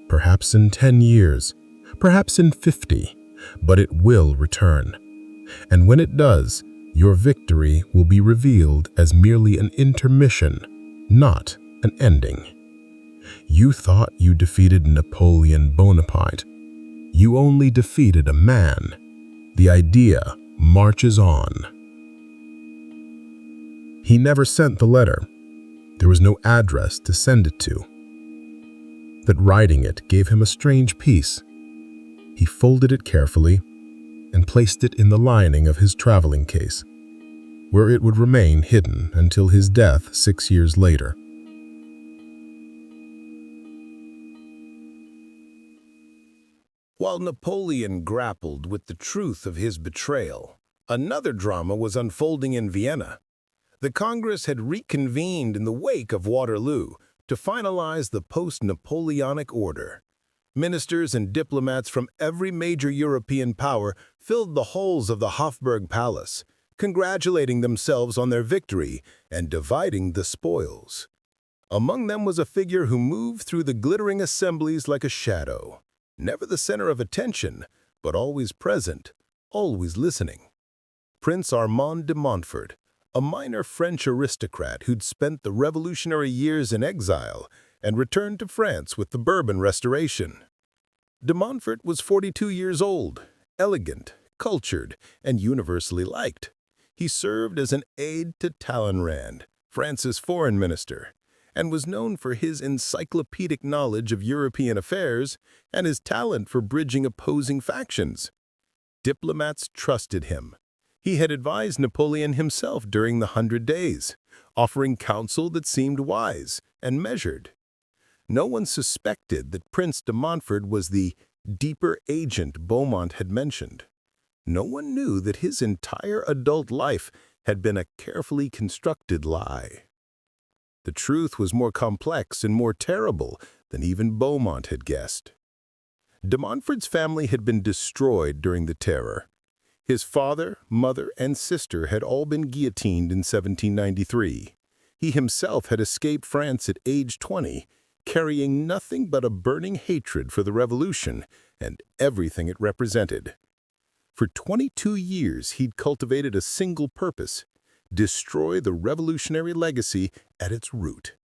Perhaps in 10 years, perhaps in 50, but it will return. And when it does, your victory will be revealed as merely an intermission, not an ending. You thought you defeated Napoleon Bonaparte. You only defeated a man. The idea marches on. He never sent the letter. There was no address to send it to. That writing it gave him a strange peace. He folded it carefully and placed it in the lining of his traveling case, where it would remain hidden until his death 6 years later. While Napoleon grappled with the truth of his betrayal, another drama was unfolding in Vienna. The Congress had reconvened in the wake of Waterloo to finalize the post-Napoleonic order. Ministers and diplomats from every major European power filled the halls of the Hofburg Palace, congratulating themselves on their victory and dividing the spoils. Among them was a figure who moved through the glittering assemblies like a shadow, never the center of attention, but always present, always listening. Prince Armand de Montfort, a minor French aristocrat who'd spent the revolutionary years in exile and returned to France with the Bourbon Restoration. De Montfort was 42 years old, elegant, cultured, and universally liked. He served as an aide to Talleyrand, France's foreign minister, and was known for his encyclopedic knowledge of European affairs and his talent for bridging opposing factions. Diplomats trusted him. He had advised Napoleon himself during the 100 Days, offering counsel that seemed wise and measured. No one suspected that Prince de Montfort was the deeper agent Beaumont had mentioned. No one knew that his entire adult life had been a carefully constructed lie. The truth was more complex and more terrible than even Beaumont had guessed. De Montfort's family had been destroyed during the Terror. His father, mother, and sister had all been guillotined in 1793. He himself had escaped France at age 20, carrying nothing but a burning hatred for the revolution and everything it represented. For 22 years, he'd cultivated a single purpose: destroy the revolutionary legacy at its root.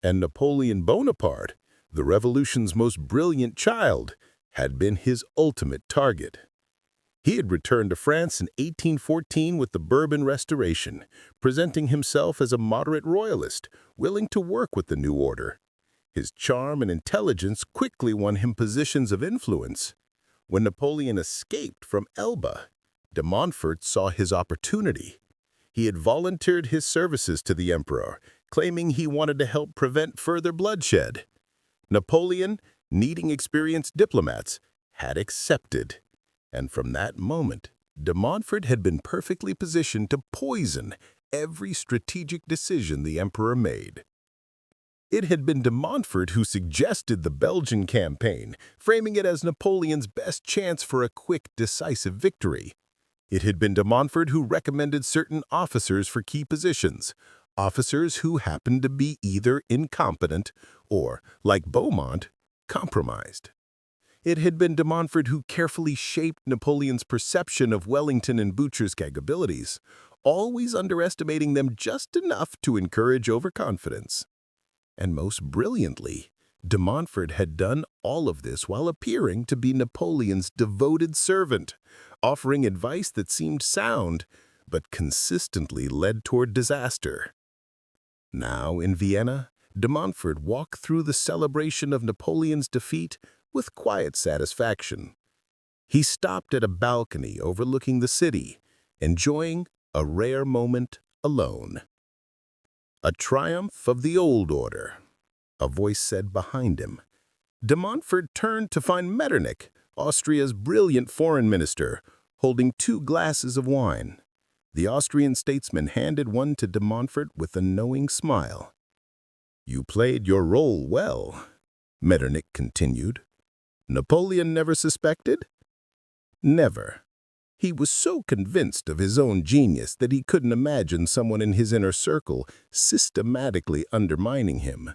And Napoleon Bonaparte, the revolution's most brilliant child, had been his ultimate target. He had returned to France in 1814 with the Bourbon Restoration, presenting himself as a moderate royalist, willing to work with the new order. His charm and intelligence quickly won him positions of influence. When Napoleon escaped from Elba, de Montfort saw his opportunity. He had volunteered his services to the emperor, claiming he wanted to help prevent further bloodshed. Napoleon, needing experienced diplomats, had accepted. And from that moment, de Montfort had been perfectly positioned to poison every strategic decision the emperor made. It had been de Montfort who suggested the Belgian campaign, framing it as Napoleon's best chance for a quick, decisive victory. It had been de Montfort who recommended certain officers for key positions, officers who happened to be either incompetent or, like Beaumont, compromised. It had been de Montfort who carefully shaped Napoleon's perception of Wellington and Boucher's capabilities, always underestimating them just enough to encourage overconfidence. And most brilliantly, de Montfort had done all of this while appearing to be Napoleon's devoted servant, offering advice that seemed sound, but consistently led toward disaster. Now, in Vienna, de Montfort walked through the celebration of Napoleon's defeat with quiet satisfaction. He stopped at a balcony overlooking the city, enjoying a rare moment alone. "A triumph of the old order," a voice said behind him. De Montfort turned to find Metternich, Austria's brilliant foreign minister, holding 2 glasses of wine. The Austrian statesman handed one to de Montfort with a knowing smile. "You played your role well," Metternich continued. "Napoleon never suspected?" "Never. He was so convinced of his own genius that he couldn't imagine someone in his inner circle systematically undermining him.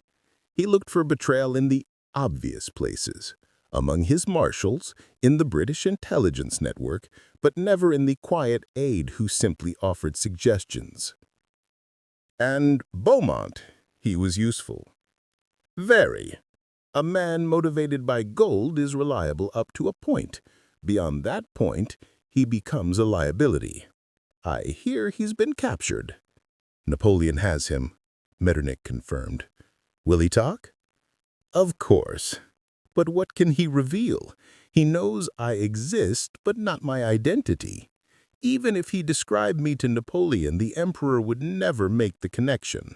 He looked for betrayal in the obvious places, among his marshals, in the British intelligence network, but never in the quiet aide who simply offered suggestions." "And Beaumont, he was useful." "Very. A man motivated by gold is reliable up to a point. Beyond that point, he becomes a liability. I hear he's been captured." "Napoleon has him," Metternich confirmed. "Will he talk?" "Of course. But what can he reveal? He knows I exist, but not my identity. Even if he described me to Napoleon, the emperor would never make the connection.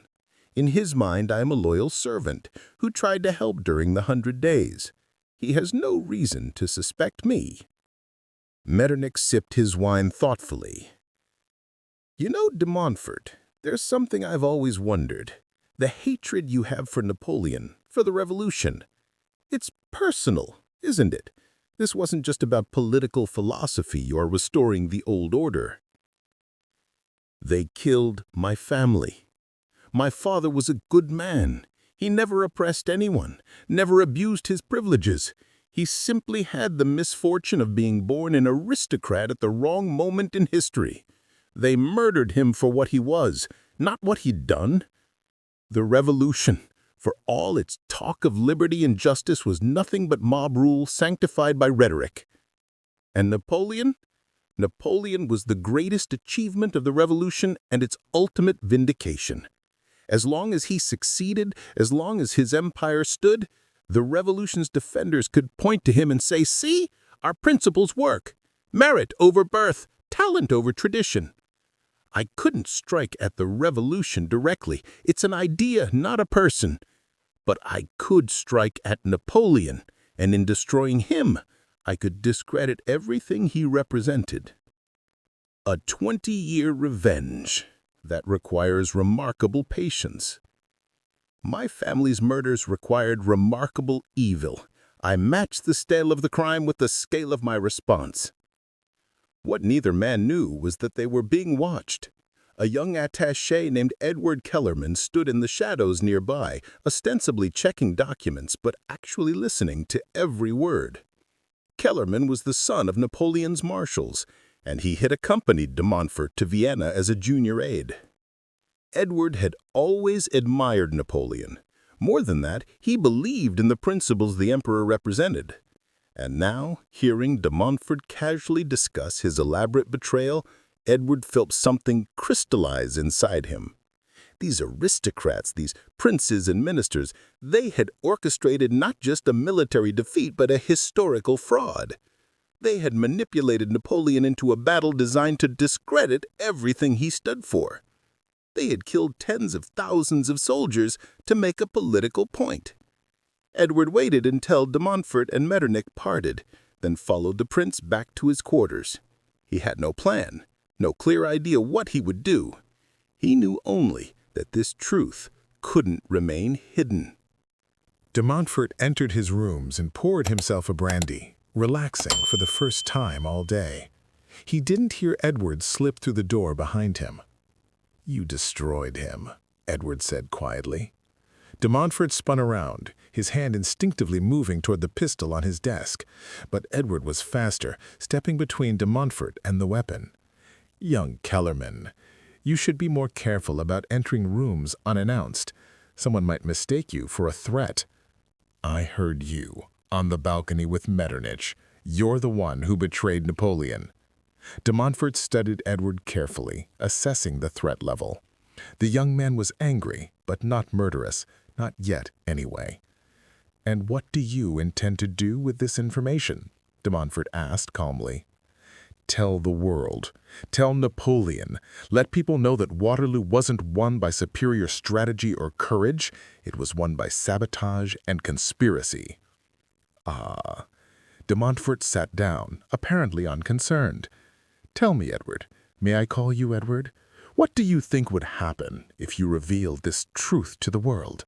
In his mind, I am a loyal servant who tried to help during the 100 Days. He has no reason to suspect me." Metternich sipped his wine thoughtfully. "You know, de Montfort, there's something I've always wondered. The hatred you have for Napoleon, for the revolution. It's personal, isn't it? This wasn't just about political philosophy or restoring the old order." "They killed my family. My father was a good man. He never oppressed anyone, never abused his privileges. He simply had the misfortune of being born an aristocrat at the wrong moment in history. They murdered him for what he was, not what he'd done. The revolution, for all its talk of liberty and justice, was nothing but mob rule sanctified by rhetoric. And Napoleon? Napoleon was the greatest achievement of the revolution and its ultimate vindication. As long as he succeeded, as long as his empire stood, the revolution's defenders could point to him and say, 'See, our principles work. Merit over birth, talent over tradition.' I couldn't strike at the revolution directly. It's an idea, not a person. But I could strike at Napoleon, and in destroying him, I could discredit everything he represented. A 20-year revenge that requires remarkable patience. My family's murders required remarkable evil. I matched the scale of the crime with the scale of my response. What neither man knew was that they were being watched. A young attaché named Edward Kellerman stood in the shadows nearby, ostensibly checking documents but actually listening to every word. Kellerman was the son of Napoleon's marshals, and he had accompanied de Montfort to Vienna as a junior aide. Edward had always admired Napoleon. More than that, he believed in the principles the emperor represented. And now, hearing de Montfort casually discuss his elaborate betrayal, Edward felt something crystallize inside him. These aristocrats, these princes and ministers, they had orchestrated not just a military defeat but a historical fraud. They had manipulated Napoleon into a battle designed to discredit everything he stood for. They had killed tens of thousands of soldiers to make a political point. Edward waited until de Montfort and Metternich parted, then followed the prince back to his quarters. He had no plan, no clear idea what he would do. He knew only that this truth couldn't remain hidden. De Montfort entered his rooms and poured himself a brandy, relaxing for the first time all day. He didn't hear Edward slip through the door behind him. "You destroyed him," Edward said quietly. De Montfort spun around, his hand instinctively moving toward the pistol on his desk. But Edward was faster, stepping between de Montfort and the weapon. "Young Kellerman, you should be more careful about entering rooms unannounced. Someone might mistake you for a threat." "I heard you, on the balcony with Metternich. You're the one who betrayed Napoleon." De Montfort studied Edward carefully, assessing the threat level. The young man was angry, but not murderous, not yet anyway. "And what do you intend to do with this information?" de Montfort asked calmly. "Tell the world. Tell Napoleon. Let people know that Waterloo wasn't won by superior strategy or courage. It was won by sabotage and conspiracy." "Ah." De Montfort sat down, apparently unconcerned. "Tell me, Edward, may I call you Edward? What do you think would happen if you revealed this truth to the world?"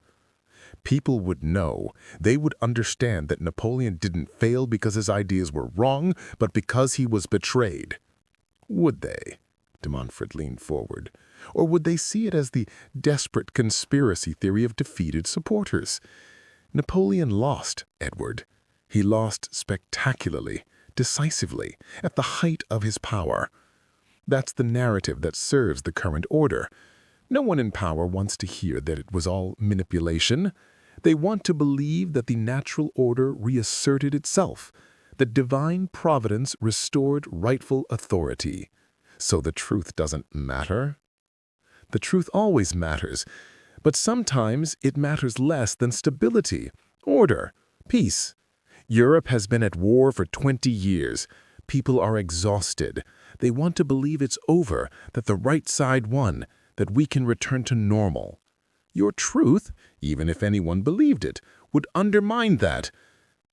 "People would know. They would understand that Napoleon didn't fail because his ideas were wrong, but because he was betrayed." "Would they?" De Montfort leaned forward. "Or would they see it as the desperate conspiracy theory of defeated supporters? Napoleon lost, Edward. He lost spectacularly, decisively, at the height of his power. That's the narrative that serves the current order. No one in power wants to hear that it was all manipulation. They want to believe that the natural order reasserted itself, that divine providence restored rightful authority. So the truth doesn't matter? The truth always matters, but sometimes it matters less than stability, order, peace. Europe has been at war for 20 years. People are exhausted. They want to believe it's over, that the right side won, that we can return to normal. Your truth, even if anyone believed it, would undermine that.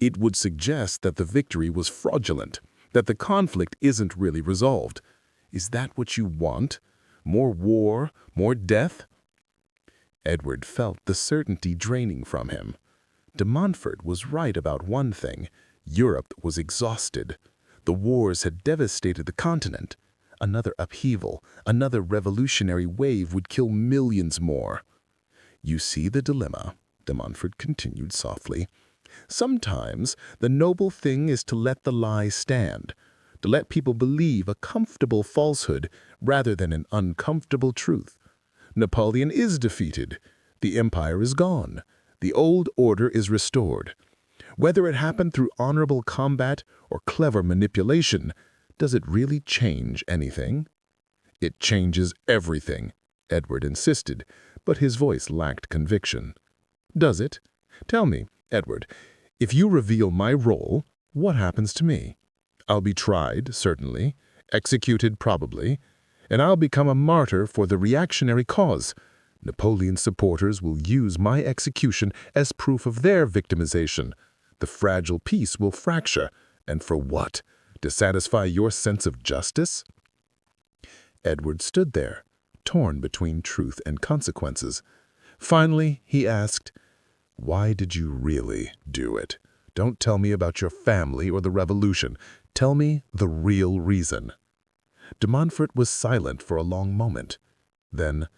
It would suggest that the victory was fraudulent, that the conflict isn't really resolved. Is that what you want? More war, more death?" Edward felt the certainty draining from him. De Montfort was right about one thing. Europe was exhausted. The wars had devastated the continent. Another upheaval, another revolutionary wave would kill millions more. "You see the dilemma," de Montfort continued softly. "Sometimes the noble thing is to let the lie stand, to let people believe a comfortable falsehood rather than an uncomfortable truth. Napoleon is defeated. The empire is gone. The old order is restored. Whether it happened through honorable combat or clever manipulation, does it really change anything?" "It changes everything," Edward insisted, but his voice lacked conviction. "Does it? Tell me, Edward, if you reveal my role, what happens to me? I'll be tried, certainly, executed probably, and I'll become a martyr for the reactionary cause. Napoleon's supporters will use my execution as proof of their victimization. The fragile peace will fracture, and for what? To satisfy your sense of justice?" Edward stood there, torn between truth and consequences. Finally, he asked, "Why did you really do it? Don't tell me about your family or the revolution. Tell me the real reason." De Montfort was silent for a long moment. Then,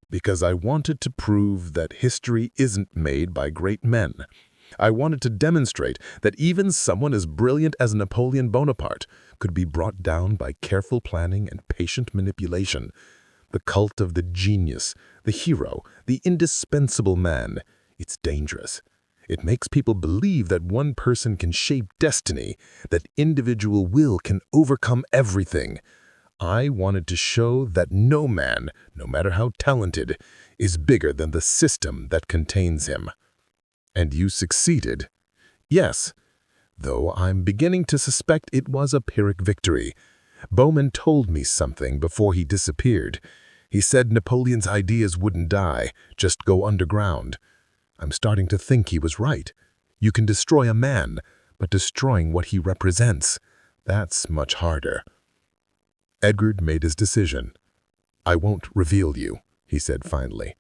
"Because I wanted to prove that history isn't made by great men. I wanted to demonstrate that even someone as brilliant as Napoleon Bonaparte could be brought down by careful planning and patient manipulation. The cult of the genius, the hero, the indispensable man. It's dangerous. It makes people believe that one person can shape destiny, that individual will can overcome everything. I wanted to show that no man, no matter how talented, is bigger than the system that contains him." "And you succeeded." "Yes, though I'm beginning to suspect it was a Pyrrhic victory. Bowman told me something before he disappeared. He said Napoleon's ideas wouldn't die, just go underground. I'm starting to think he was right. You can destroy a man, but destroying what he represents, that's much harder." Edward made his decision. "I won't reveal you," he said finally.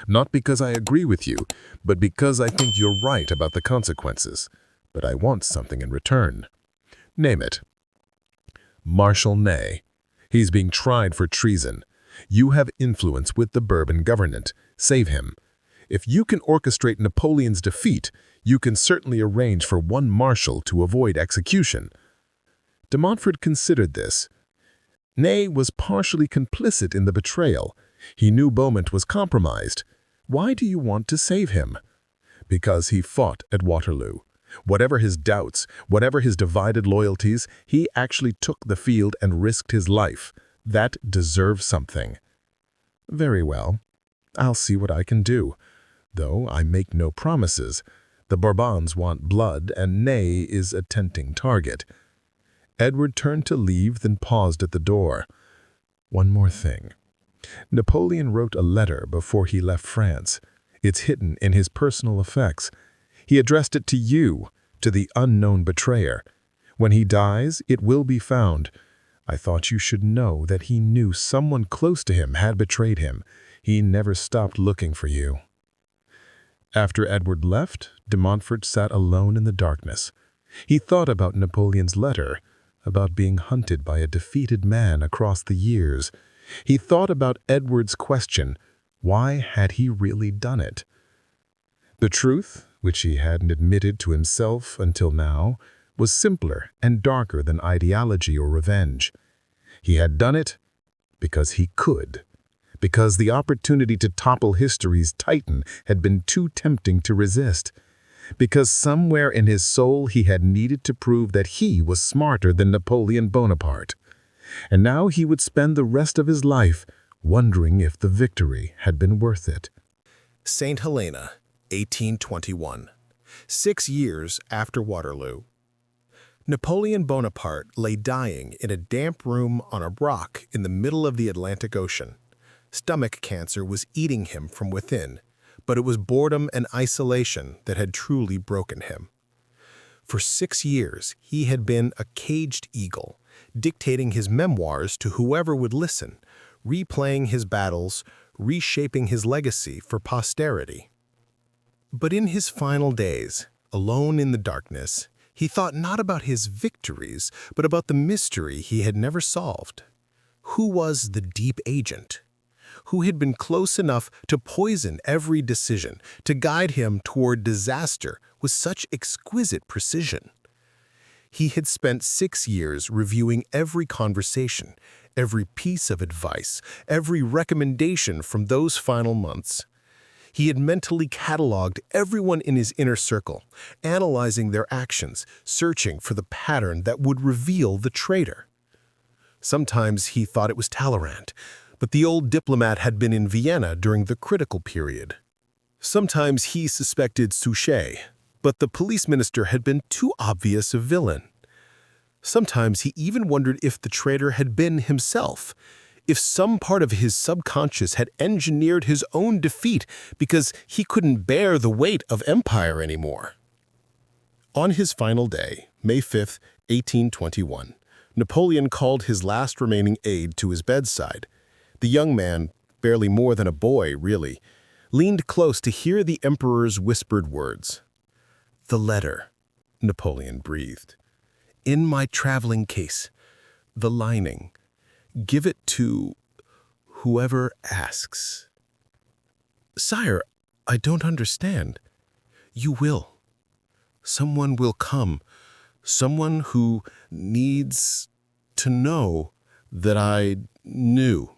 "Not because I agree with you, but because I think you're right about the consequences. But I want something in return." "Name it." "Marshal Ney. He's being tried for treason. You have influence with the Bourbon government. Save him. If you can orchestrate Napoleon's defeat, you can certainly arrange for one marshal to avoid execution." De Montfort considered this. Ney was partially complicit in the betrayal. He knew Beaumont was compromised. "Why do you want to save him?" "Because he fought at Waterloo. Whatever his doubts, whatever his divided loyalties, he actually took the field and risked his life. That deserves something." "Very well. I'll see what I can do. Though I make no promises. The Bourbons want blood, and Ney is a tempting target." Edward turned to leave, then paused at the door. "One more thing. Napoleon wrote a letter before he left France. It's hidden in his personal effects. He addressed it to you, to the unknown betrayer. When he dies, it will be found. I thought you should know that he knew someone close to him had betrayed him. He never stopped looking for you." After Edward left, de Montfort sat alone in the darkness. He thought about Napoleon's letter, about being hunted by a defeated man across the years. He thought about Edward's question, why had he really done it? The truth, which he hadn't admitted to himself until now, was simpler and darker than ideology or revenge. He had done it because he could, because the opportunity to topple history's titan had been too tempting to resist, because somewhere in his soul he had needed to prove that he was smarter than Napoleon Bonaparte. And now he would spend the rest of his life wondering if the victory had been worth it. St. Helena, 1821. 6 years after Waterloo. Napoleon Bonaparte lay dying in a damp room on a rock in the middle of the Atlantic Ocean. Stomach cancer was eating him from within, but it was boredom and isolation that had truly broken him. For 6 years, he had been a caged eagle, dictating his memoirs to whoever would listen, replaying his battles, reshaping his legacy for posterity. But in his final days, alone in the darkness, he thought not about his victories, but about the mystery he had never solved. Who was the deep agent? Who had been close enough to poison every decision, to guide him toward disaster with such exquisite precision? He had spent 6 years reviewing every conversation, every piece of advice, every recommendation from those final months. He had mentally cataloged everyone in his inner circle, analyzing their actions, searching for the pattern that would reveal the traitor. Sometimes he thought it was Talleyrand, but the old diplomat had been in Vienna during the critical period. Sometimes he suspected Suchet, but the police minister had been too obvious a villain. Sometimes he even wondered if the traitor had been himself, if some part of his subconscious had engineered his own defeat because he couldn't bear the weight of empire anymore. On his final day, May 5, 1821, Napoleon called his last remaining aide to his bedside. The young man, barely more than a boy, really, leaned close to hear the emperor's whispered words. "The letter," Napoleon breathed. "In my traveling case. The lining. Give it to whoever asks." "Sire, I don't understand." "You will. Someone will come. Someone who needs to know that I knew."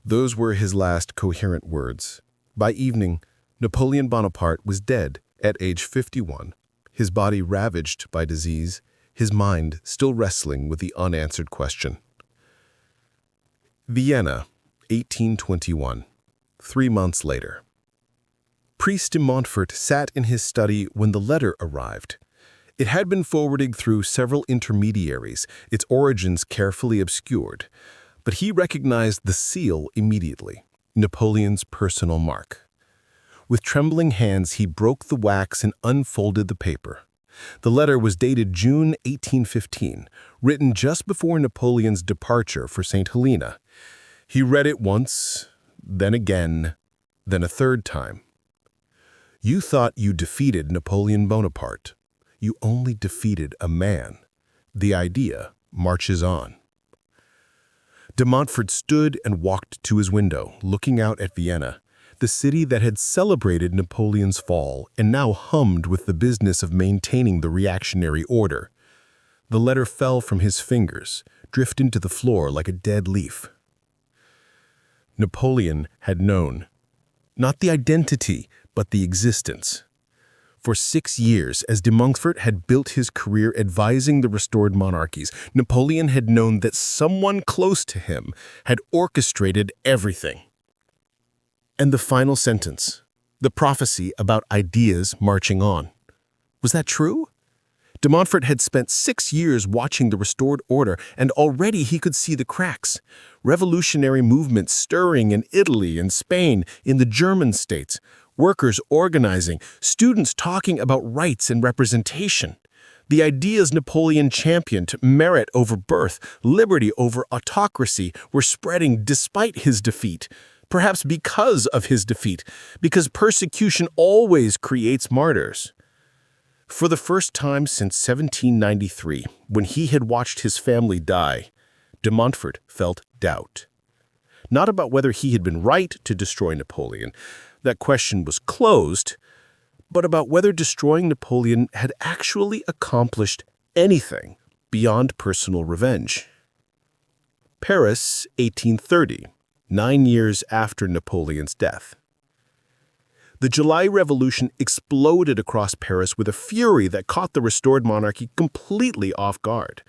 Those were his last coherent words. By evening, Napoleon Bonaparte was dead at age 51, his body ravaged by disease, his mind still wrestling with the unanswered question. Vienna, 1821. 3 months later. Priest de Montfort sat in his study when the letter arrived. It had been forwarded through several intermediaries, its origins carefully obscured, but he recognized the seal immediately, Napoleon's personal mark. With trembling hands, he broke the wax and unfolded the paper. The letter was dated June 1815, written just before Napoleon's departure for St. Helena. He read it once, then again, then a third time. "You thought you defeated Napoleon Bonaparte. You only defeated a man. The idea marches on." De Montfort stood and walked to his window, looking out at Vienna, the city that had celebrated Napoleon's fall and now hummed with the business of maintaining the reactionary order. The letter fell from his fingers, drifting to the floor like a dead leaf. Napoleon had known, not the identity, but the existence. For 6 years, as de Montfort had built his career advising the restored monarchies, Napoleon had known that someone close to him had orchestrated everything. And the final sentence, the prophecy about ideas marching on. Was that true? De Montfort had spent 6 years watching the restored order, and already he could see the cracks. Revolutionary movements stirring in Italy and Spain, in the German states, workers organizing, students talking about rights and representation. The ideas Napoleon championed, merit over birth, liberty over autocracy, were spreading despite his defeat. Perhaps because of his defeat, because persecution always creates martyrs. For the first time since 1793, when he had watched his family die, de Montfort felt doubt. Not about whether he had been right to destroy Napoleon, that question was closed, but about whether destroying Napoleon had actually accomplished anything beyond personal revenge. Paris, 1830, 9 years after Napoleon's death. The July Revolution exploded across Paris with a fury that caught the restored monarchy completely off guard.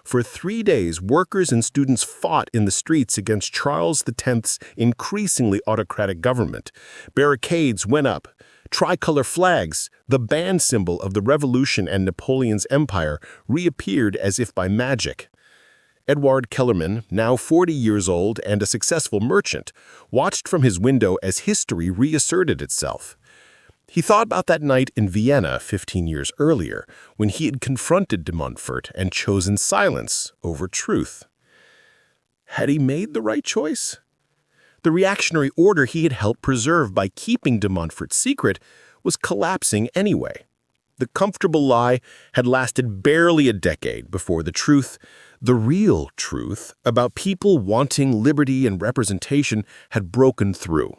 For 3 days, workers and students fought in the streets against Charles X's increasingly autocratic government. Barricades went up. Tricolor flags, the band symbol of the revolution and Napoleon's empire, reappeared as if by magic. Edward Kellerman, now 40 years old and a successful merchant, watched from his window as history reasserted itself. He thought about that night in Vienna 15 years earlier, when he had confronted de Montfort and chosen silence over truth. Had he made the right choice? The reactionary order he had helped preserve by keeping de Montfort's secret was collapsing anyway. The comfortable lie had lasted barely a decade before the truth, the real truth, about people wanting liberty and representation had broken through.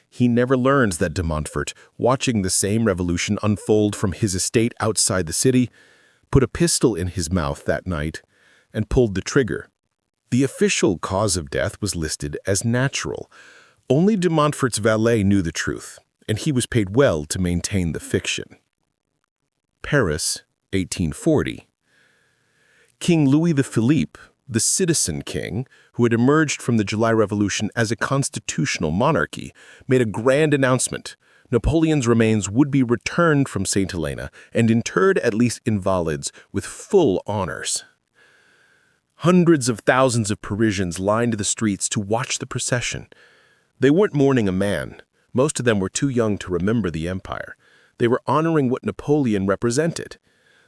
He never learns that de Montfort, watching the same revolution unfold from his estate outside the city, put a pistol in his mouth that night and pulled the trigger. The official cause of death was listed as natural. Only de Montfort's valet knew the truth, and he was paid well to maintain the fiction. Paris, 1840. King Louis Philippe, the citizen king, who had emerged from the July Revolution as a constitutional monarchy, made a grand announcement. Napoleon's remains would be returned from St. Helena and interred at least invalids with full honors. Hundreds of thousands of Parisians lined the streets to watch the procession. They weren't mourning a man. Most of them were too young to remember the empire. They were honoring what Napoleon represented.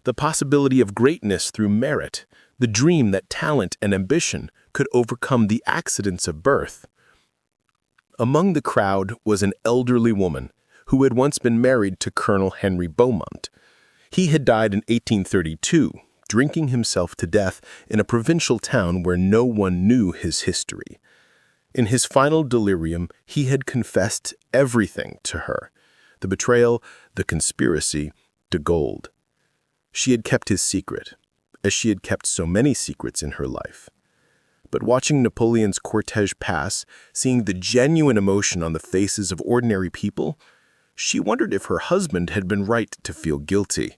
The possibility of greatness through merit, the dream that talent and ambition could overcome the accidents of birth. Among the crowd was an elderly woman who had once been married to Colonel Henry Beaumont. He had died in 1832, drinking himself to death in a provincial town where no one knew his history. In his final delirium, he had confessed everything to her: the betrayal, the conspiracy, the gold. She had kept his secret, as she had kept so many secrets in her life. But watching Napoleon's cortege pass, seeing the genuine emotion on the faces of ordinary people, she wondered if her husband had been right to feel guilty.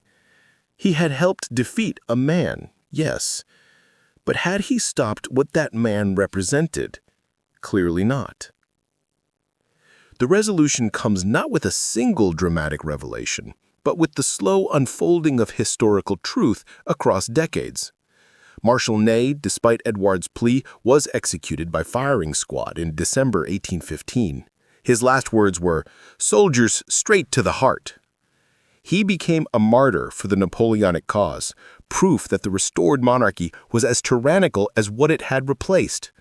He had helped defeat a man, yes, but had he stopped what that man represented? Clearly not. The resolution comes not with a single dramatic revelation, but with the slow unfolding of historical truth across decades. Marshal Ney, despite Edouard's plea, was executed by firing squad in December 1815. His last words were, "Soldiers straight to the heart." He became a martyr for the Napoleonic cause, proof that the restored monarchy was as tyrannical as what it had replaced.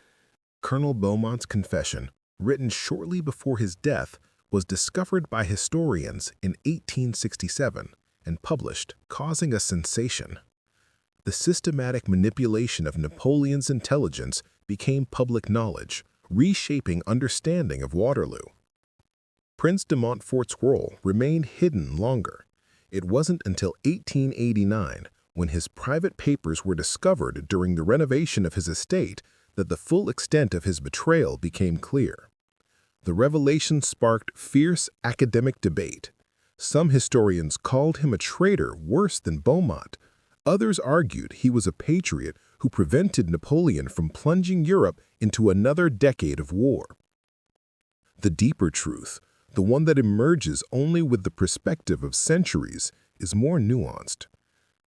Colonel Beaumont's confession, written shortly before his death, was discovered by historians in 1867 and published, causing a sensation. The systematic manipulation of Napoleon's intelligence became public knowledge, reshaping understanding of Waterloo. Prince de Montfort's role remained hidden longer. It wasn't until 1889, when his private papers were discovered during the renovation of his estate, that the full extent of his betrayal became clear. The revelation sparked fierce academic debate. Some historians called him a traitor worse than Beaumont. Others argued he was a patriot who prevented Napoleon from plunging Europe into another decade of war. The deeper truth, the one that emerges only with the perspective of centuries, is more nuanced.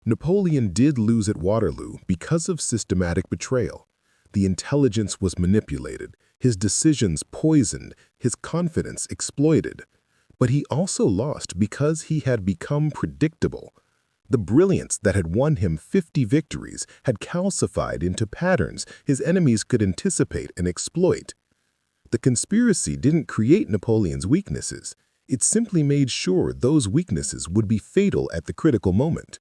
Napoleon did lose at Waterloo because of systematic betrayal. The intelligence was manipulated, his decisions poisoned, his confidence exploited. But he also lost because he had become predictable. The brilliance that had won him 50 victories had calcified into patterns his enemies could anticipate and exploit. The conspiracy didn't create Napoleon's weaknesses. It simply made sure those weaknesses would be fatal at the critical moment.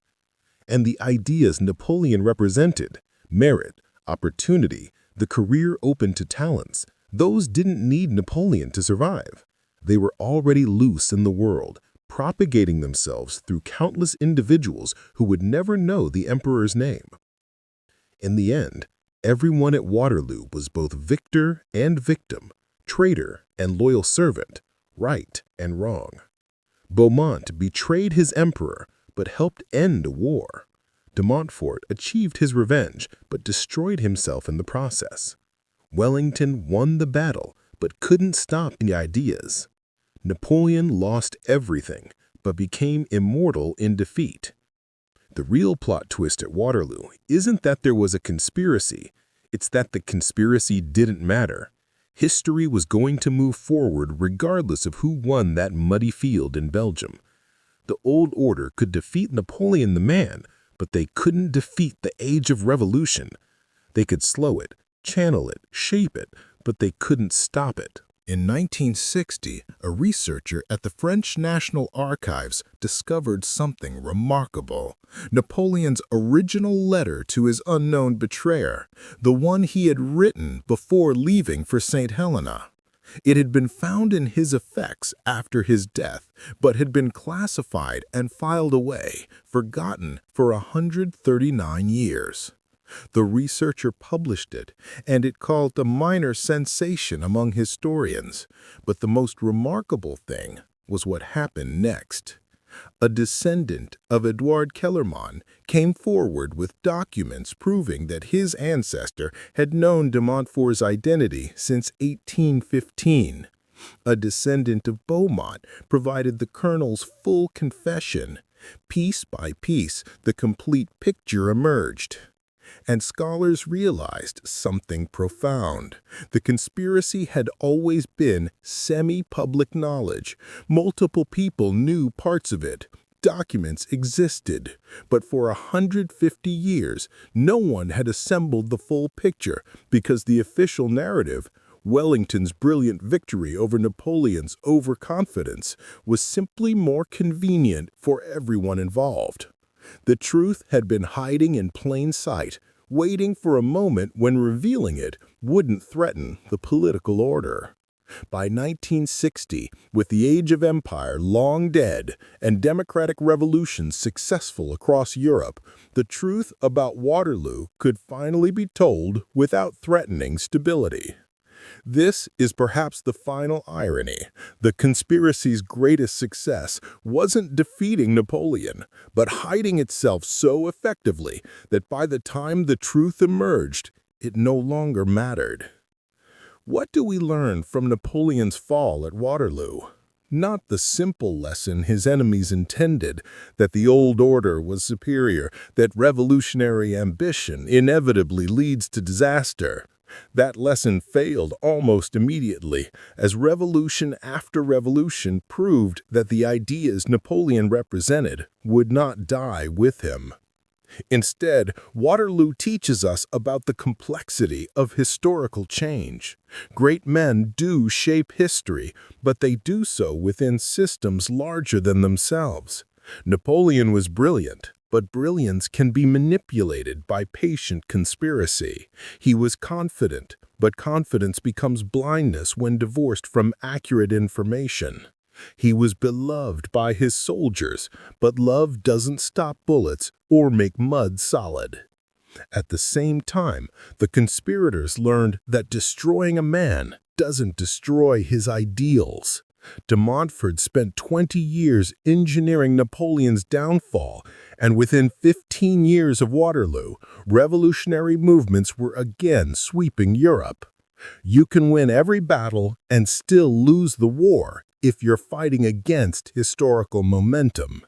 And the ideas Napoleon represented, merit, opportunity, the career open to talents, those didn't need Napoleon to survive. They were already loose in the world, propagating themselves through countless individuals who would never know the emperor's name. In the end, everyone at Waterloo was both victor and victim, traitor and loyal servant, right and wrong. Beaumont betrayed his emperor, but helped end a war. De Montfort achieved his revenge, but destroyed himself in the process. Wellington won the battle, but couldn't stop the ideas. Napoleon lost everything, but became immortal in defeat. The real plot twist at Waterloo isn't that there was a conspiracy, it's that the conspiracy didn't matter. History was going to move forward regardless of who won that muddy field in Belgium. The old order could defeat Napoleon the man, but they couldn't defeat the age of revolution. They could slow it, channel it, shape it, but they couldn't stop it. In 1960, a researcher at the French National Archives discovered something remarkable: Napoleon's original letter to his unknown betrayer, the one he had written before leaving for St. Helena. It had been found in his effects after his death, but had been classified and filed away, forgotten for 139 years. The researcher published it, and it caused a minor sensation among historians. But the most remarkable thing was what happened next. A descendant of Edouard Kellermann came forward with documents proving that his ancestor had known de Montfort's identity since 1815. A descendant of Beaumont provided the colonel's full confession. Piece by piece, the complete picture emerged. And scholars realized something profound. The conspiracy had always been semi-public knowledge. Multiple people knew parts of it. Documents existed. But for 150 years, no one had assembled the full picture because the official narrative Wellington's brilliant victory over Napoleon's overconfidence was simply more convenient for everyone involved. The truth had been hiding in plain sight, waiting for a moment when revealing it wouldn't threaten the political order. By 1960, with the age of empire long dead and democratic revolutions successful across Europe, the truth about Waterloo could finally be told without threatening stability. This is perhaps the final irony. The conspiracy's greatest success wasn't defeating Napoleon, but hiding itself so effectively that by the time the truth emerged, it no longer mattered. What do we learn from Napoleon's fall at Waterloo? Not the simple lesson his enemies intended, that the old order was superior, that revolutionary ambition inevitably leads to disaster. That lesson failed almost immediately, as revolution after revolution proved that the ideas Napoleon represented would not die with him. Instead, Waterloo teaches us about the complexity of historical change. Great men do shape history, but they do so within systems larger than themselves. Napoleon was brilliant, but brilliance can be manipulated by patient conspiracy. He was confident, but confidence becomes blindness when divorced from accurate information. He was beloved by his soldiers, but love doesn't stop bullets or make mud solid. At the same time, the conspirators learned that destroying a man doesn't destroy his ideals. De Montfort spent 20 years engineering Napoleon's downfall, and within 15 years of Waterloo, revolutionary movements were again sweeping Europe. You can win every battle and still lose the war if you're fighting against historical momentum.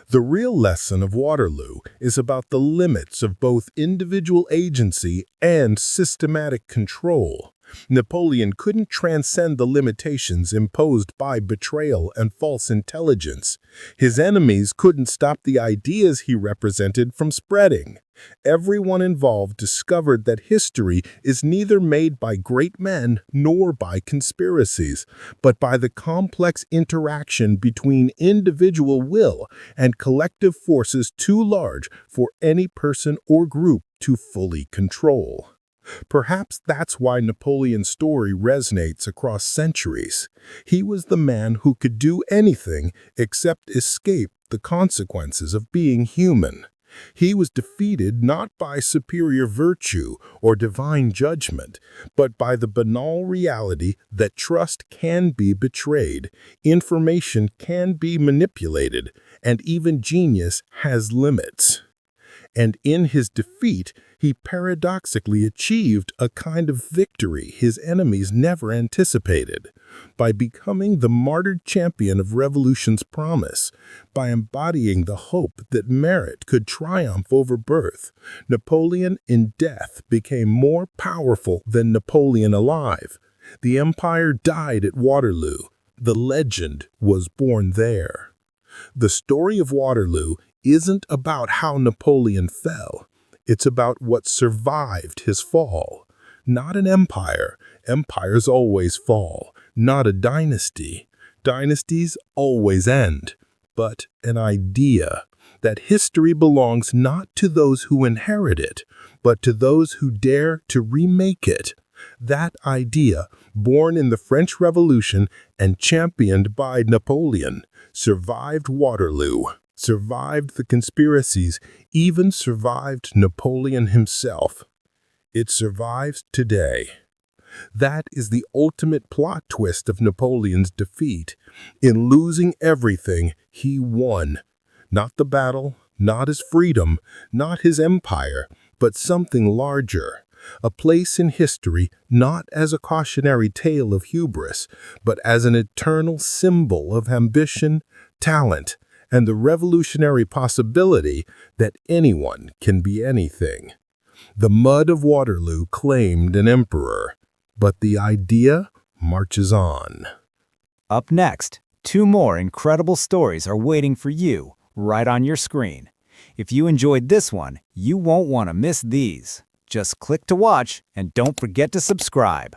The real lesson of Waterloo is about the limits of both individual agency and systematic control. Napoleon couldn't transcend the limitations imposed by betrayal and false intelligence. His enemies couldn't stop the ideas he represented from spreading. Everyone involved discovered that history is neither made by great men nor by conspiracies, but by the complex interaction between individual will and collective forces too large for any person or group to fully control. Perhaps that's why Napoleon's story resonates across centuries. He was the man who could do anything except escape the consequences of being human. He was defeated not by superior virtue or divine judgment, but by the banal reality that trust can be betrayed, information can be manipulated, and even genius has limits. And in his defeat, he paradoxically achieved a kind of victory his enemies never anticipated. By becoming the martyred champion of revolution's promise, by embodying the hope that merit could triumph over birth, Napoleon in death became more powerful than Napoleon alive. The empire died at Waterloo. The legend was born there. The story of Waterloo isn't about how Napoleon fell. It's about what survived his fall. Not an empire. Empires always fall. Not a dynasty. Dynasties always end. But an idea that history belongs not to those who inherit it, but to those who dare to remake it. That idea, born in the French Revolution and championed by Napoleon, survived Waterloo, survived the conspiracies, even survived Napoleon himself. It survives today. That is the ultimate plot twist of Napoleon's defeat. In losing everything, he won. Not the battle, not his freedom, not his empire, but something larger. A place in history not as a cautionary tale of hubris, but as an eternal symbol of ambition, talent, and the revolutionary possibility that anyone can be anything. The mud of Waterloo claimed an emperor, but the idea marches on. Up next, 2 more incredible stories are waiting for you right on your screen. If you enjoyed this one, you won't want to miss these. Just click to watch and don't forget to subscribe.